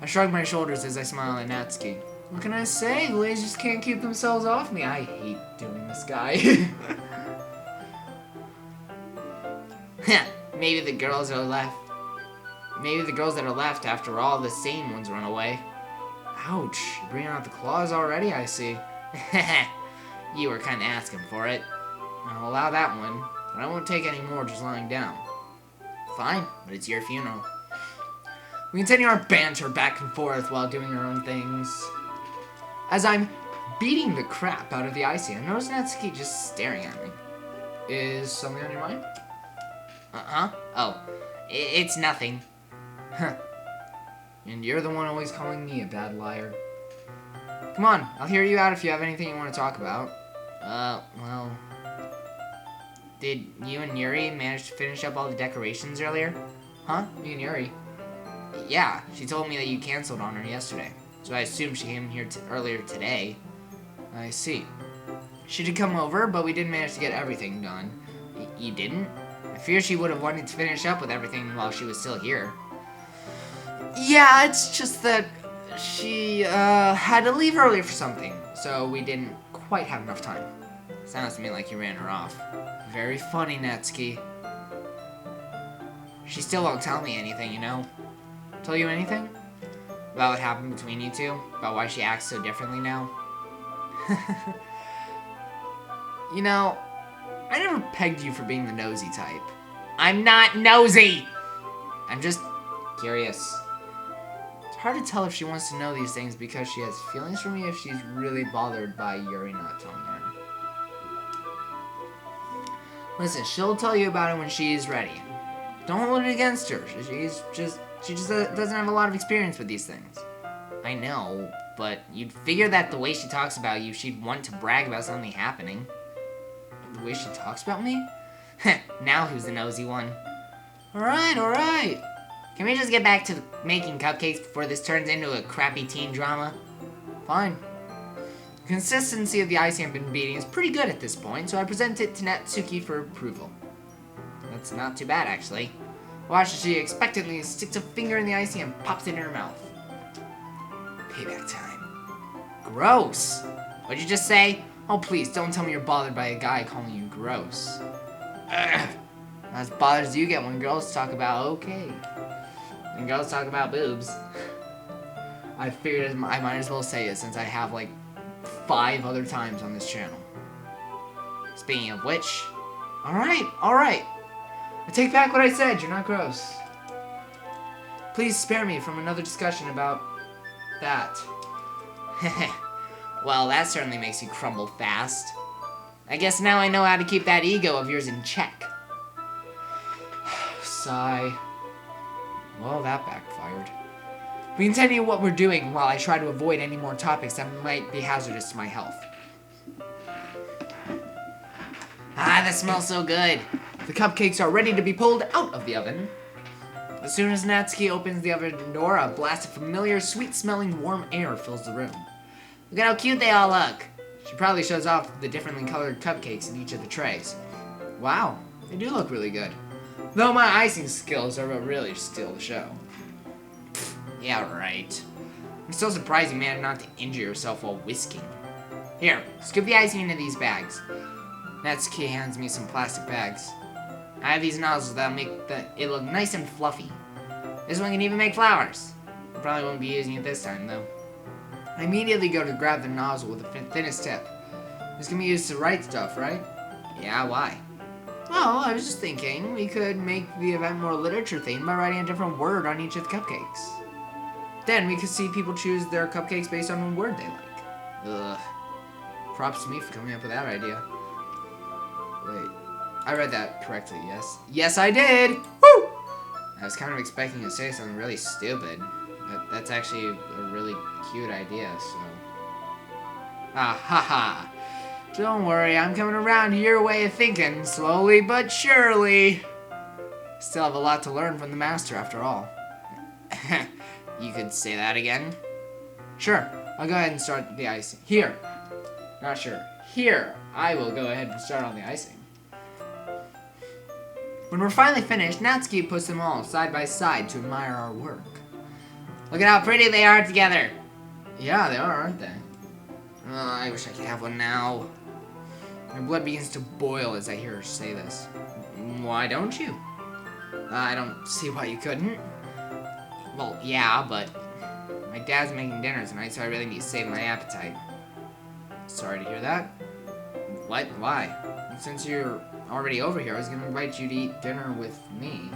[SPEAKER 1] I shrug my shoulders as I smile at Natsuki. What can I say? The ladies just can't keep themselves off me. I hate doing this guy. Maybe the girls are left. Maybe the girls that are left after all the sane ones run away. Ouch, you're bringing out the claws already, I see. You were kinda asking for it. I'll allow that one, but I won't take any more just lying down. Fine, but it's your funeral. We continue our banter back and forth while doing our own things. As I'm beating the crap out of the icing, I notice Natsuki just staring at me. Is something on your mind? Oh, it's nothing. Huh. And you're the one always calling me a bad liar. Come on, I'll hear you out if you have anything you want to talk about. Well... Did you and Yuri manage to finish up all the decorations earlier? Huh? Me and Yuri? Yeah, she told me that you canceled on her yesterday. So I assumed she came here earlier today. I see. She did come over, but we didn't manage to get everything done. You didn't? I fear she would have wanted to finish up with everything while she was still here. Yeah, it's just that she had to leave early for something, so we didn't quite have enough time. Sounds to me like you ran her off. Very funny, Natsuki. She still won't tell me anything, you know? Tell you anything? About what happened between you two? About why she acts so differently now? You know, I never pegged you for being the nosy type. I'm not nosy! I'm just curious. It's hard to tell if she wants to know these things because she has feelings for me, if she's really bothered by Yuri not telling her. Listen, she'll tell you about it when she's ready. Don't hold it against her. She just doesn't have a lot of experience with these things. I know, but you'd figure that the way she talks about you, she'd want to brag about something happening. The way she talks about me? Now who's the nosy one? Alright. Can we just get back to making cupcakes before this turns into a crappy teen drama? Fine. The consistency of the icing I've been beating is pretty good at this point, so I present it to Natsuki for approval. That's not too bad, actually. Watch as she expectantly sticks a finger in the icing and pops it in her mouth. Payback time. Gross! What'd you just say? Oh, please, don't tell me you're bothered by a guy calling you gross. Ugh. As bothered as you get when girls talk about okay. When girls talk about boobs. I figured I might as well say it since I have like 5 other times on this channel. Speaking of which, alright. I take back what I said, you're not gross. Please spare me from another discussion about that. Well, that certainly makes you crumble fast. I guess now I know how to keep that ego of yours in check. Sigh. Well, that backfired. We continue what we're doing while I try to avoid any more topics that might be hazardous to my health. Ah, that smells so good. The cupcakes are ready to be pulled out of the oven. As soon as Natsuki opens the oven door, a blast of familiar, sweet-smelling warm air fills the room. Look at how cute they all look. She proudly shows off the differently colored cupcakes in each of the trays. Wow, they do look really good. Though my icing skills are what really steal the show. Yeah, right. I'm so surprised you managed not to injure yourself while whisking. Here, scoop the icing into these bags. Natsuki hands me some plastic bags. I have these nozzles that'll make it look nice and fluffy. This one can even make flowers. I probably won't be using it this time, though. I immediately go to grab the nozzle with the thinnest tip. This can be used to write stuff, right? Yeah, why? Well, I was just thinking we could make the event more literature themed by writing a different word on each of the cupcakes. Then we could see people choose their cupcakes based on what word they like. Ugh. Props to me for coming up with that idea. Wait. I read that correctly, yes? Yes, I did! Woo! I was kind of expecting you to say something really stupid. That's actually a really cute idea, so... Ah, haha. Don't worry, I'm coming around to your way of thinking, slowly but surely. Still have a lot to learn from the master, after all. You could say that again? Sure, I'll go ahead and start the icing. Here. Not sure. Here, I will go ahead and start on the icing. When we're finally finished, Natsuki puts them all side by side to admire our work. Look at how pretty they are together. Yeah, they are, aren't they? Oh, I wish I could have one now. My blood begins to boil as I hear her say this. Why don't you? I don't see why you couldn't. Well, yeah, but my dad's making dinner tonight, so I really need to save my appetite. Sorry to hear that. What? Why? Since you're already over here, I was gonna invite you to eat dinner with me.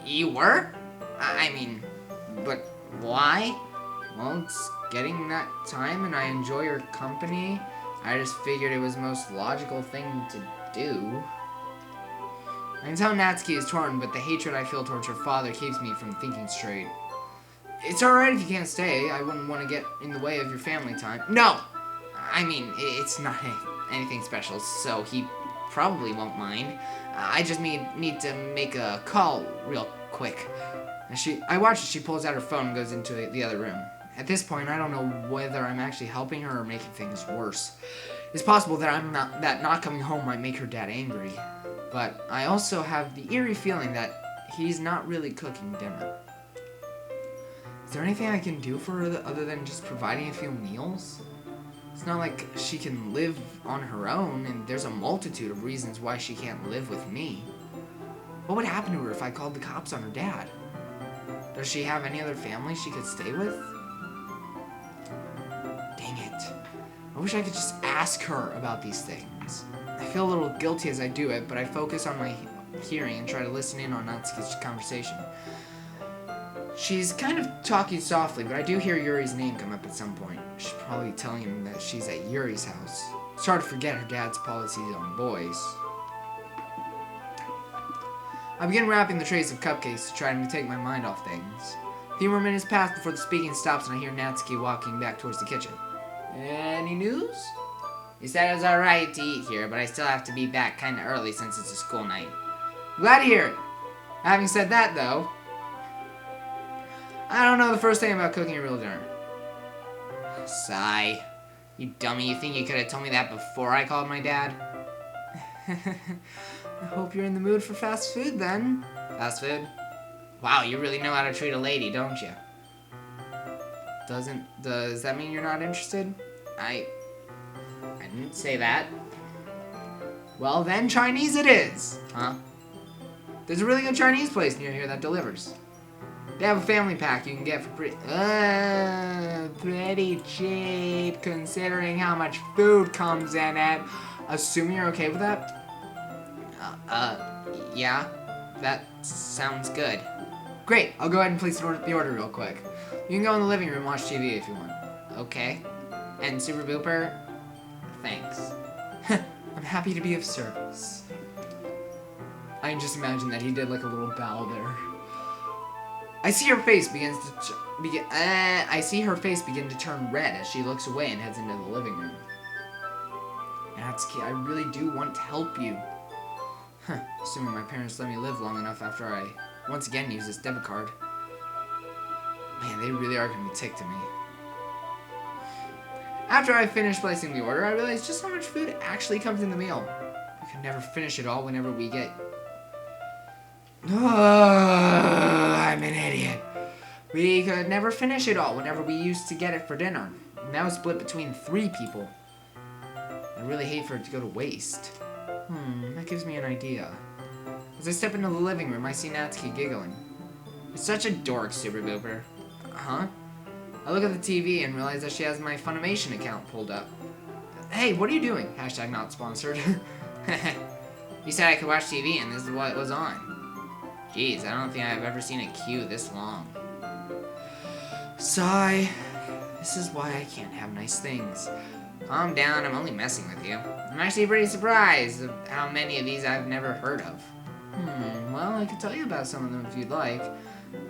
[SPEAKER 1] You were? I mean, but why? Well, it's getting that time and I enjoy your company. I just figured it was the most logical thing to do. I can tell Natsuki is torn, but the hatred I feel towards her father keeps me from thinking straight. It's alright if you can't stay. I wouldn't want to get in the way of your family time. No! I mean, it's not anything special, so he probably won't mind. I just need to make a call real quick. I watch as she pulls out her phone and goes into the other room. At this point, I don't know whether I'm actually helping her or making things worse. It's possible that not coming home might make her dad angry. But I also have the eerie feeling that he's not really cooking dinner. Is there anything I can do for her other than just providing a few meals? It's not like she can live on her own, and there's a multitude of reasons why she can't live with me. What would happen to her if I called the cops on her dad? Does she have any other family she could stay with? Dang it. I wish I could just ask her about these things. I feel a little guilty as I do it, but I focus on my hearing and try to listen in on Natsuki's conversation. She's kind of talking softly, but I do hear Yuri's name come up at some point. She's probably telling him that she's at Yuri's house. It's hard to forget her dad's policies on boys. I begin wrapping the trays of cupcakes to try to take my mind off things. A few more minutes pass before the speaking stops and I hear Natsuki walking back towards the kitchen. Any news? He said it was alright to eat here, but I still have to be back kinda early since it's a school night. Glad to hear it. Having said that, though, I don't know the first thing about cooking a real dinner. Sigh. You dummy, you think you could have told me that before I called my dad? I hope you're in the mood for fast food, then. Fast food? Wow, you really know how to treat a lady, don't you? Does that mean you're not interested? I didn't say that. Well, then Chinese it is. Huh? There's a really good Chinese place near here that delivers. They have a family pack you can get for pretty cheap, considering how much food comes in it. Assuming you're okay with that? Yeah. That sounds good. Great, I'll go ahead and place the order real quick. You can go in the living room and watch TV if you want. Okay. And Super Booper, thanks. I'm happy to be of service. I can just imagine that he did like a little bow there. I see her face begin to turn red as she looks away and heads into the living room. Natsuki, I really do want to help you. Assuming my parents let me live long enough after I once again use this debit card. Man, they really are going to be ticked at me. After I finish placing the order, I realized just how much food actually comes in the meal. We could never finish it all whenever we get... I'm an idiot. We could never finish it all whenever we used to get it for dinner. And that was split between 3 people. I really hate for it to go to waste. That gives me an idea. As I step into the living room, I see Natsuki giggling. You're such a dork, Super Booper. Huh? I look at the TV and realize that she has my Funimation account pulled up. Hey, what are you doing? Hashtag not sponsored. You said I could watch TV and this is what it was on. Jeez, I don't think I've ever seen a queue this long. Sigh. This is why I can't have nice things. Calm down, I'm only messing with you. I'm actually pretty surprised of how many of these I've never heard of. Well, I could tell you about some of them if you'd like.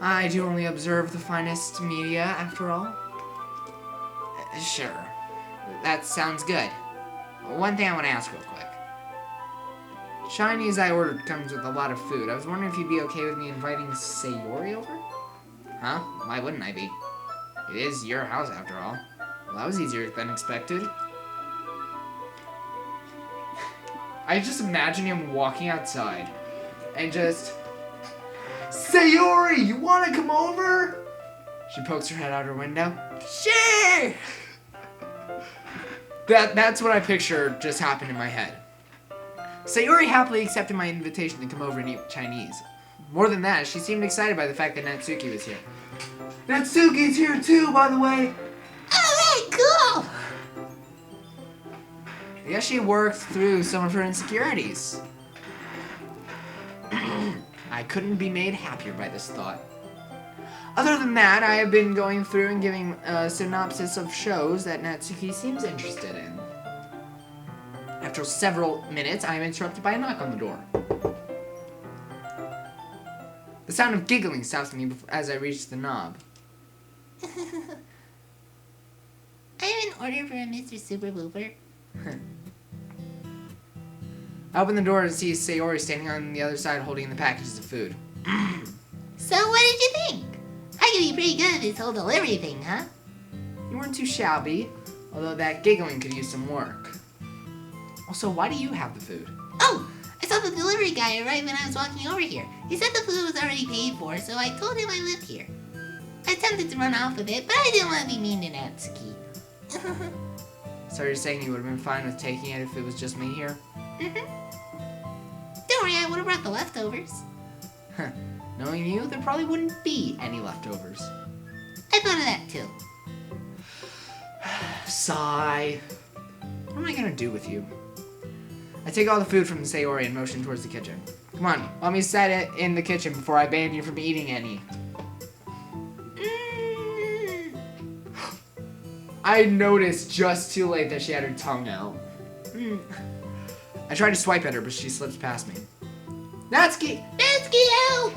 [SPEAKER 1] I do only observe the finest media, after all. Sure. That sounds good. One thing I want to ask real quick. Chinese I ordered comes with a lot of food. I was wondering if you'd be okay with me inviting Sayori over? Huh? Why wouldn't I be? It is your house, after all. Well, that was easier than expected. I just imagine him walking outside and just... Sayori, you want to come over? She pokes her head out her window. Sure! That's what I picture just happened in my head. Sayori happily accepted my invitation to come over and eat Chinese. More than that, she seemed excited by the fact that Natsuki was here. Natsuki's here too, by the way!
[SPEAKER 2] Alright, cool!
[SPEAKER 1] I guess she worked through some of her insecurities. I couldn't be made happier by this thought. Other than that, I have been going through and giving a synopsis of shows that Natsuki seems interested in. After several minutes, I am interrupted by a knock on the door. The sound of giggling stops me as I reach the knob.
[SPEAKER 2] I have an order for a Mr. Super Booper.
[SPEAKER 1] I open the door and see Sayori standing on the other side holding the packages of food.
[SPEAKER 2] So what did you think? I could be pretty good at this whole delivery thing, huh?
[SPEAKER 1] You weren't too shabby, although that giggling could use some work. Also, why do you have the food?
[SPEAKER 2] Oh! I saw the delivery guy arrive when I was walking over here. He said the food was already paid for, so I told him I lived here. I attempted to run off with it, but I didn't want to be mean to Natsuki.
[SPEAKER 1] So you're saying you would have been fine with taking it if it was just me here?
[SPEAKER 2] Don't worry, I would have brought the leftovers.
[SPEAKER 1] Knowing you, there probably wouldn't be any leftovers.
[SPEAKER 2] I thought of that too.
[SPEAKER 1] Sigh. What am I gonna do with you? I take all the food from Sayori and motion towards the kitchen. Come on, let me set it in the kitchen before I ban you from eating any. I noticed just too late that she had her tongue out. I tried to swipe at her, but she slips past me. Natsuki!
[SPEAKER 2] Natsuki, help!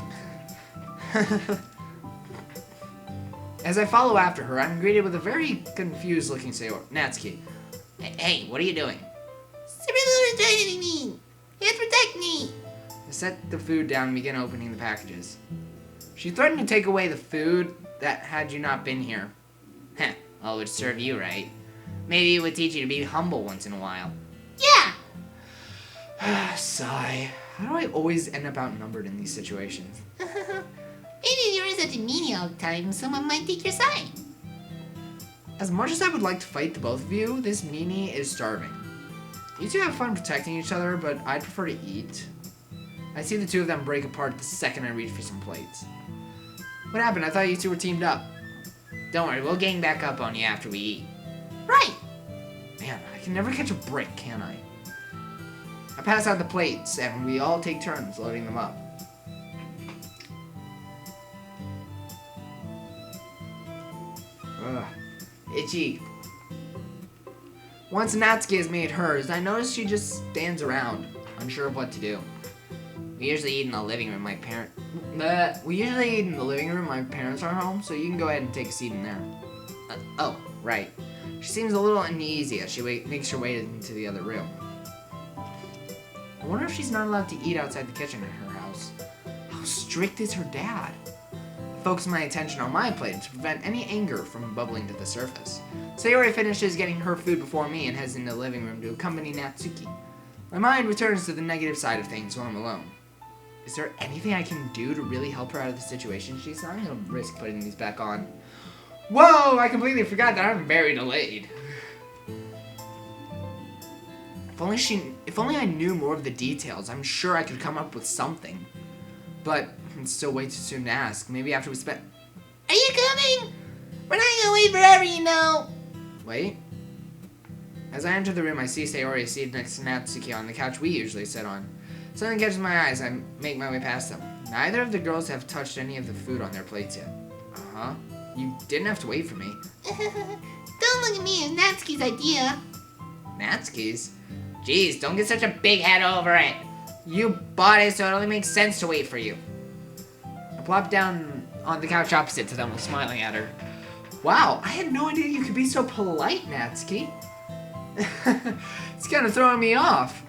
[SPEAKER 1] As I follow after her, I'm greeted with a very confused looking Sayori. Natsuki. Hey, what are you doing?
[SPEAKER 2] Super Booper's trying to be mean. He has to protect me.
[SPEAKER 1] I set the food down and begin opening the packages. She threatened to take away the food that had you not been here. Heh, well, it would serve you right. Maybe it would teach you to be humble once in a while.
[SPEAKER 2] Yeah!
[SPEAKER 1] Sigh. How do I always end up outnumbered in these situations?
[SPEAKER 2] Maybe if you were such a meanie all the time, someone might take your side.
[SPEAKER 1] As much as I would like to fight the both of you, this meanie is starving. You two have fun protecting each other, but I'd prefer to eat. I see the two of them break apart the second I reach for some plates. What happened? I thought you two were teamed up. Don't worry, we'll gang back up on you after we eat.
[SPEAKER 2] Right!
[SPEAKER 1] Man, I can never catch a break, can I? I pass out the plates, and we all take turns loading them up. Ugh, itchy. Once Natsuki has made hers, I notice she just stands around, unsure of what to do. We usually eat in the living room. My parents are home, so you can go ahead and take a seat in there. Oh, right. She seems a little uneasy as she makes her way into the other room. I wonder if she's not allowed to eat outside the kitchen in her house. How strict is her dad? I focus my attention on my plate to prevent any anger from bubbling to the surface. Sayori finishes getting her food before me and heads into the living room to accompany Natsuki. My mind returns to the negative side of things while I'm alone. Is there anything I can do to really help her out of the situation she's in? I'm gonna risk putting these back on. Whoa! I completely forgot that I'm very delayed. If only I knew more of the details, I'm sure I could come up with something. But it's still way too soon to ask. Maybe after we spend...
[SPEAKER 2] Are you coming? We're not gonna wait forever, you know.
[SPEAKER 1] Wait. As I enter the room, I see Sayori seated next to Natsuki on the couch we usually sit on. Something catches my eyes. I make my way past them. Neither of the girls have touched any of the food on their plates yet. You didn't have to wait for me.
[SPEAKER 2] Don't look at me, it's Natsuki's idea.
[SPEAKER 1] Natsuki's? Jeez, don't get such a big head over it. You bought it, so it only makes sense to wait for you. I plopped down on the couch opposite to them while smiling at her. Wow, I had no idea you could be so polite, Natsuki. It's kind of throwing me off.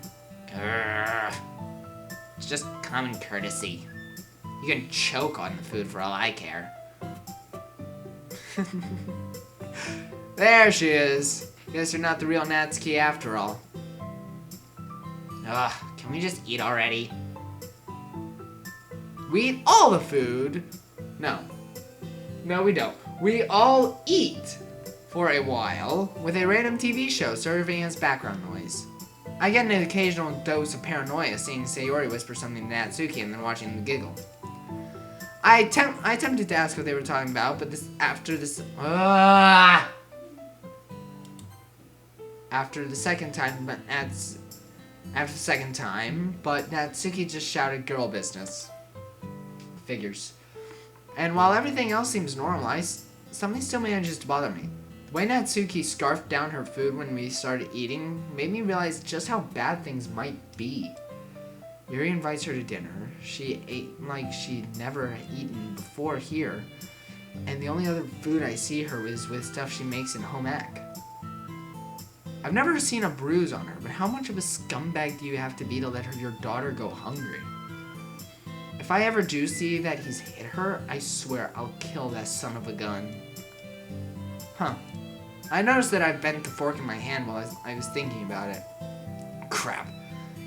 [SPEAKER 1] Grr. It's just common courtesy. You can choke on the food for all I care. There she is. Guess you're not the real Natsuki after all. Ugh, can we just eat already? We eat all the food? No. No, we don't. We all eat for a while with a random TV show serving as background noise. I get an occasional dose of paranoia seeing Sayori whisper something to Natsuki and then watching them giggle. I attempted to ask what they were talking about, but after the second time, but Natsuki just shouted girl business. Figures. And while everything else seems normal, something still manages to bother me. The way Natsuki scarfed down her food when we started eating made me realize just how bad things might be. Yuri invites her to dinner. She ate like she'd never eaten before here, and the only other food I see her is with stuff she makes in home ec. I've never seen a bruise on her, but how much of a scumbag do you have to be to let your daughter go hungry? If I ever do see that he's hit her, I swear I'll kill that son of a gun. Huh. I noticed that I bent the fork in my hand while I was thinking about it. Crap.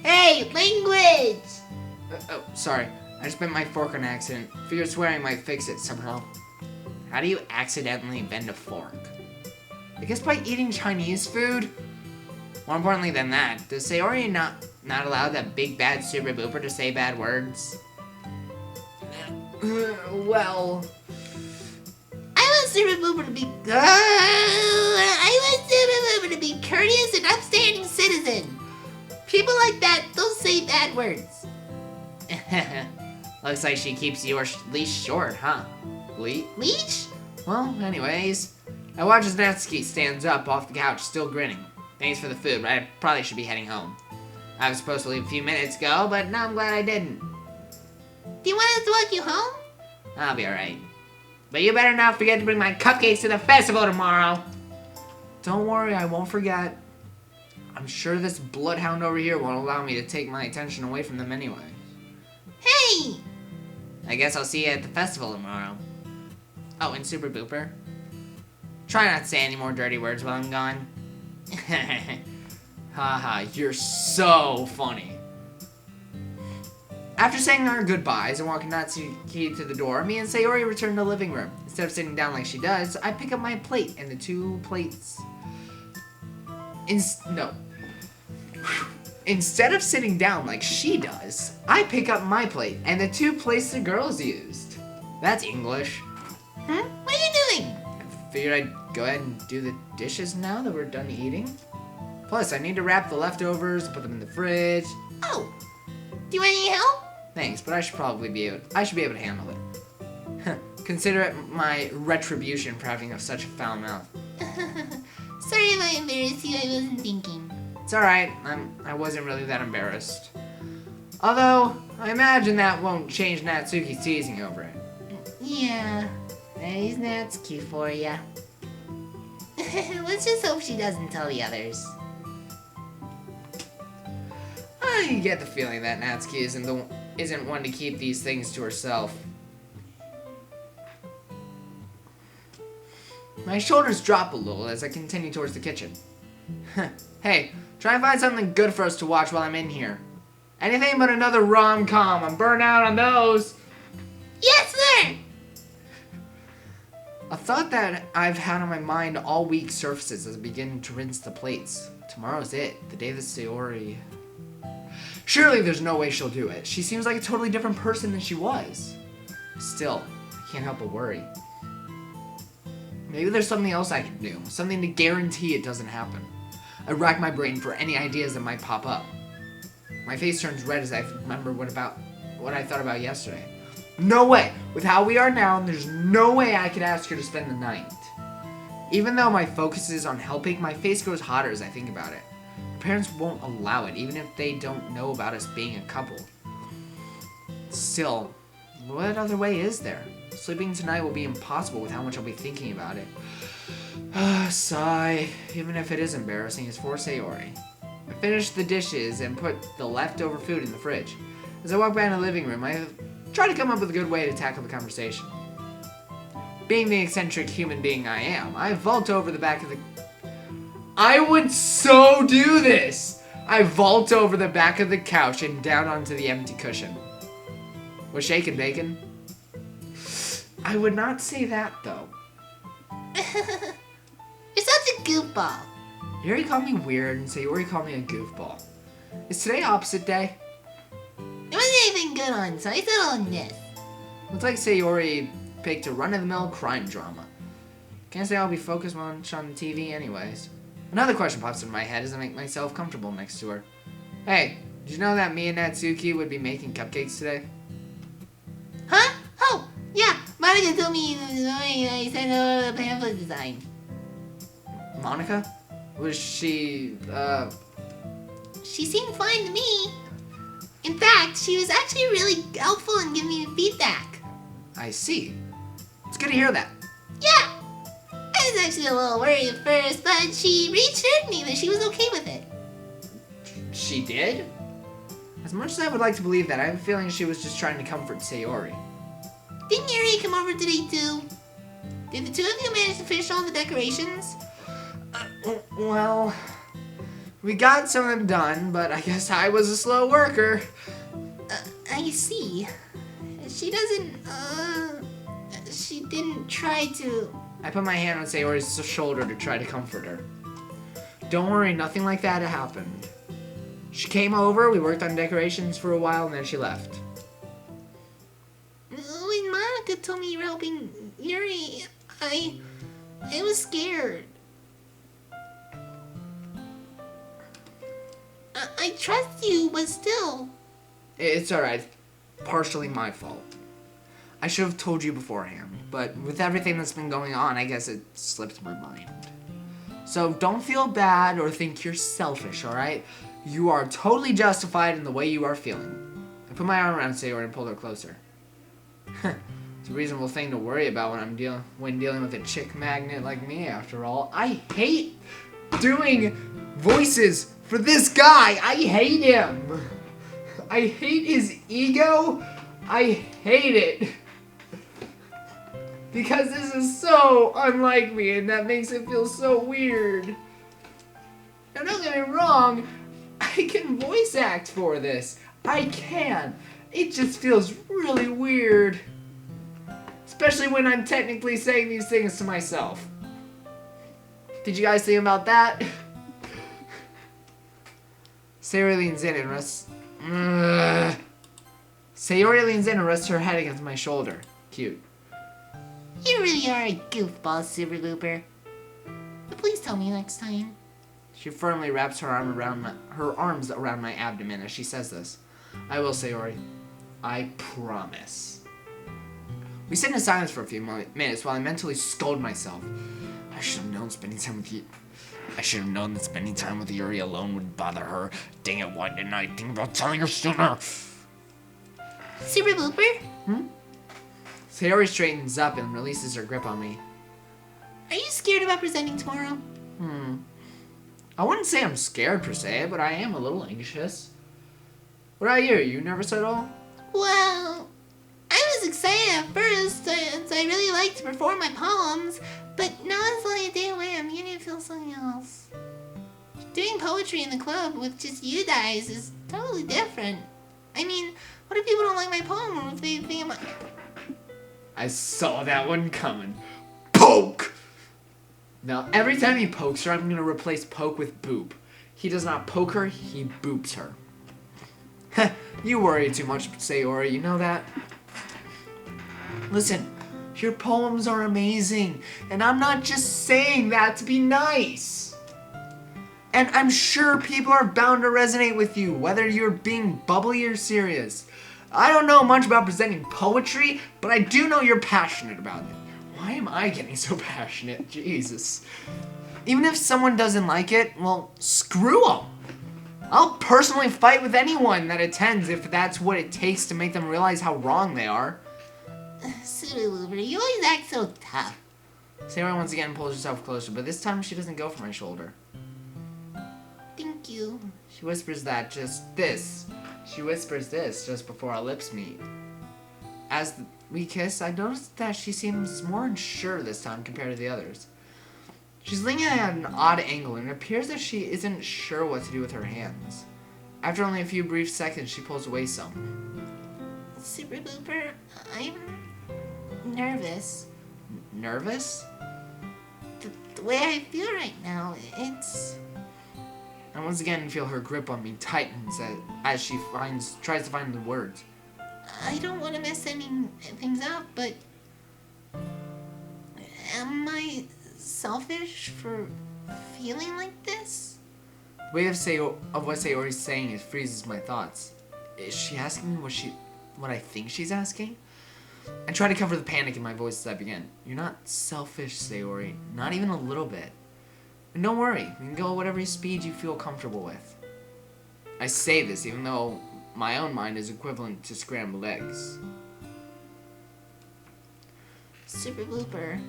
[SPEAKER 2] Hey, language!
[SPEAKER 1] Oh, sorry. I just bent my fork on accident. Figured swearing might fix it somehow. How do you accidentally bend a fork? I guess by eating Chinese food? More importantly than that, does Sayori not allow that big bad super booper to say bad words? Well...
[SPEAKER 2] I want Super Booper to be courteous and upstanding citizen. People like that don't say bad words.
[SPEAKER 1] Looks like she keeps your leash short, huh?
[SPEAKER 2] Leash?
[SPEAKER 1] Well, anyways, I watch as Natsuki stands up off the couch, still grinning. Thanks for the food, but I probably should be heading home. I was supposed to leave a few minutes ago, but now I'm glad I didn't.
[SPEAKER 2] Do you want us to walk you home?
[SPEAKER 1] I'll be alright. But you better not forget to bring my cupcakes to the festival tomorrow. Don't worry, I won't forget. I'm sure this bloodhound over here won't allow me to take my attention away from them anyway.
[SPEAKER 2] Hey!
[SPEAKER 1] I guess I'll see you at the festival tomorrow. Oh, and Super Booper. Try not to say any more dirty words while I'm gone. Haha, you're so funny. After saying our goodbyes and walking Natsuki to the door, me and Sayori return to the living room. Instead of sitting down like she does, I pick up my plate and the two plates... Instead of sitting down like she does, I pick up my plate and the two plates the girls used. That's English.
[SPEAKER 2] Huh? What are you doing?
[SPEAKER 1] I figured I'd go ahead and do the dishes now that we're done eating. Plus, I need to wrap the leftovers and put them in the fridge.
[SPEAKER 2] Oh, do you want any help?
[SPEAKER 1] Thanks, but I should be able to handle it. Consider it my retribution for having such a foul mouth.
[SPEAKER 2] Sorry if I embarrassed you, I wasn't thinking.
[SPEAKER 1] It's alright, I wasn't really that embarrassed. Although, I imagine that won't change Natsuki's teasing over it.
[SPEAKER 2] Yeah,
[SPEAKER 1] He's Natsuki for ya.
[SPEAKER 2] let's just hope she doesn't tell the others.
[SPEAKER 1] I get the feeling that Natsuki isn't one to keep these things to herself. My shoulders drop a little as I continue towards the kitchen. Hey, try and find something good for us to watch while I'm in here. Anything but another rom-com. I'm burnt out on those.
[SPEAKER 2] Yes, sir!
[SPEAKER 1] A thought that I've had on my mind all week surfaces as I begin to rinse the plates. Tomorrow's it, the day that Sayori... Surely there's no way she'll do it. She seems like a totally different person than she was. Still, I can't help but worry. Maybe there's something else I can do. Something to guarantee it doesn't happen. I rack my brain for any ideas that might pop up. My face turns red as I remember what I thought about yesterday. No way. With how we are now, there's no way I could ask her to spend the night. Even though my focus is on helping, my face grows hotter as I think about it. My parents won't allow it, even if they don't know about us being a couple. Still, what other way is there? Sleeping tonight will be impossible with how much I'll be thinking about it. Sigh. Even if it is embarrassing, it's for Sayori. I finished the dishes and put the leftover food in the fridge. As I walk back in the living room, I try to come up with a good way to tackle the conversation. Being the eccentric human being I am, I vault over the back of the... I would so do this! I vault over the back of the couch and down onto the empty cushion. Was shaken bacon? I would not say that, though.
[SPEAKER 2] You're such a goofball.
[SPEAKER 1] Yuri called me weird and Sayori called me a goofball. Is today opposite day?
[SPEAKER 2] There wasn't anything good on, so I settled on this.
[SPEAKER 1] Looks like Sayori picked a run-of-the-mill crime drama. Can't say I'll be focused much on the TV anyways. Another question pops in my head as I make myself comfortable next to her. Hey, did you know that me and Natsuki would be making cupcakes today?
[SPEAKER 2] Huh? Oh, yeah. Monica told me I sent her a pamphlet design.
[SPEAKER 1] Monica? Was she,
[SPEAKER 2] She seemed fine to me. In fact, she was actually really helpful in giving me feedback.
[SPEAKER 1] I see. It's good to hear that.
[SPEAKER 2] Yeah. I was actually a little worried at first, but she reassured me that she was okay with it.
[SPEAKER 1] She did? As much as I would like to believe that, I have a feeling she was just trying to comfort Sayori.
[SPEAKER 2] Didn't Yuri come over today too? Did the two of you manage to finish all the decorations?
[SPEAKER 1] Well, we got some of them done, but I guess I was a slow worker.
[SPEAKER 2] I see. She doesn't, she didn't try to...
[SPEAKER 1] I put my hand on Sayori's shoulder to try to comfort her. Don't worry, nothing like that happened. She came over, we worked on decorations for a while, and then she left.
[SPEAKER 2] When Monica told me you were helping Yuri, I was scared. I trust you, but still.
[SPEAKER 1] It's alright. Partially my fault. I should have told you beforehand, but with everything that's been going on, I guess it slipped my mind. So don't feel bad or think you're selfish, alright? You are totally justified in the way you are feeling. I put my arm around Sayori and pulled her closer. It's a reasonable thing to worry about when dealing with a chick magnet like me, after all. I hate doing voices for this guy. I hate him. I hate his ego. I hate it. Because this is so unlike me, and that makes it feel so weird. Now don't get me wrong, I can voice act for this. I can. It just feels really weird. Especially when I'm technically saying these things to myself. Did you guys think about that? Sayori leans in and rests... Sayori leans in and rests her head against my shoulder. Cute.
[SPEAKER 2] You really are a goofball, Super Looper. But please tell me next time.
[SPEAKER 1] She firmly wraps her arms around my abdomen as she says this. I will, Sayori. I promise. We sit in silence for a few minutes while I mentally scold myself. I should have known spending time with you. I should have known that spending time with Yuri alone would bother her. Dang it, why didn't I think about telling her sooner?
[SPEAKER 2] Super Looper?
[SPEAKER 1] Sayori straightens up and releases her grip on me.
[SPEAKER 2] Are you scared about presenting tomorrow?
[SPEAKER 1] I wouldn't say I'm scared per se, but I am a little anxious. What about you? Are you nervous at all?
[SPEAKER 2] Well, I was excited at first, since I really like to perform my poems, but now it's only a day away, I'm beginning to feel something else. Doing poetry in the club with just you guys is totally different. I mean, what if people don't like my poem, or if they think I'm...
[SPEAKER 1] I saw that one coming. Poke! Now, every time he pokes her, I'm going to replace poke with boop. He does not poke her, he boops her. You worry too much, Sayori, you know that? Listen, your poems are amazing, and I'm not just saying that to be nice. And I'm sure people are bound to resonate with you, whether you're being bubbly or serious. I don't know much about presenting poetry, but I do know you're passionate about it. Why am I getting so passionate? Jesus. Even if someone doesn't like it, well, screw them. I'll personally fight with anyone that attends if that's what it takes to make them realize how wrong they are.
[SPEAKER 2] Super Looper, you always act so tough.
[SPEAKER 1] Sayori once again pulls herself closer, but this time she doesn't go for my shoulder.
[SPEAKER 2] Thank you.
[SPEAKER 1] She whispers this just before our lips meet. As we kiss, I notice that she seems more unsure this time compared to the others. She's leaning at an odd angle, and it appears that she isn't sure what to do with her hands. After only a few brief seconds, she pulls away some.
[SPEAKER 2] Super Looper, I'm nervous.
[SPEAKER 1] Nervous?
[SPEAKER 2] The way I feel right now, it's...
[SPEAKER 1] I once again feel her grip on me tightens as she tries to find the words.
[SPEAKER 2] I don't want to mess things up, but... Am I selfish for feeling like this?
[SPEAKER 1] The way of what Sayori's saying it freezes my thoughts. Is she asking me what I think she's asking? I try to cover the panic in my voice as I begin. You're not selfish, Sayori. Not even a little bit. And don't worry, you can go at whatever speed you feel comfortable with. I say this even though my own mind is equivalent to scrambled eggs.
[SPEAKER 2] Super Looper.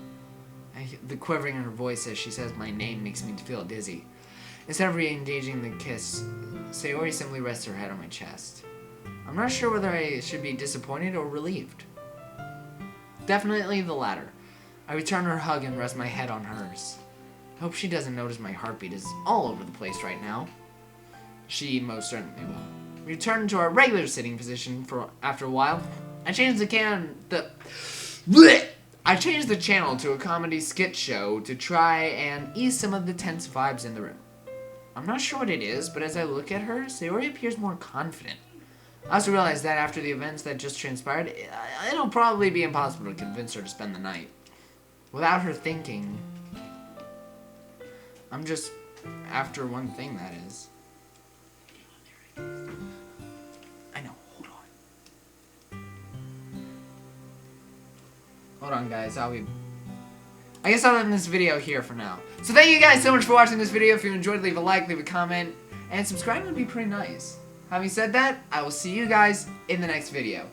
[SPEAKER 1] The quivering in her voice as she says my name makes me feel dizzy. Instead of re-engaging the kiss, Sayori simply rests her head on my chest. I'm not sure whether I should be disappointed or relieved. Definitely the latter. I return her hug and rest my head on hers. I hope she doesn't notice my heartbeat is all over the place right now. She most certainly will. We return to our regular sitting position after a while. I changed the channel to a comedy skit show to try and ease some of the tense vibes in the room. I'm not sure what it is, but as I look at her, Sayori appears more confident. I also realize that after the events that just transpired, it'll probably be impossible to convince her to spend the night. Without her thinking, I'm just after one thing, that is. I know, hold on. Hold on, guys, I guess I'll end this video here for now. So thank you guys so much for watching this video. If you enjoyed, leave a like, leave a comment, and subscribe would be pretty nice. Having said that, I will see you guys in the next video.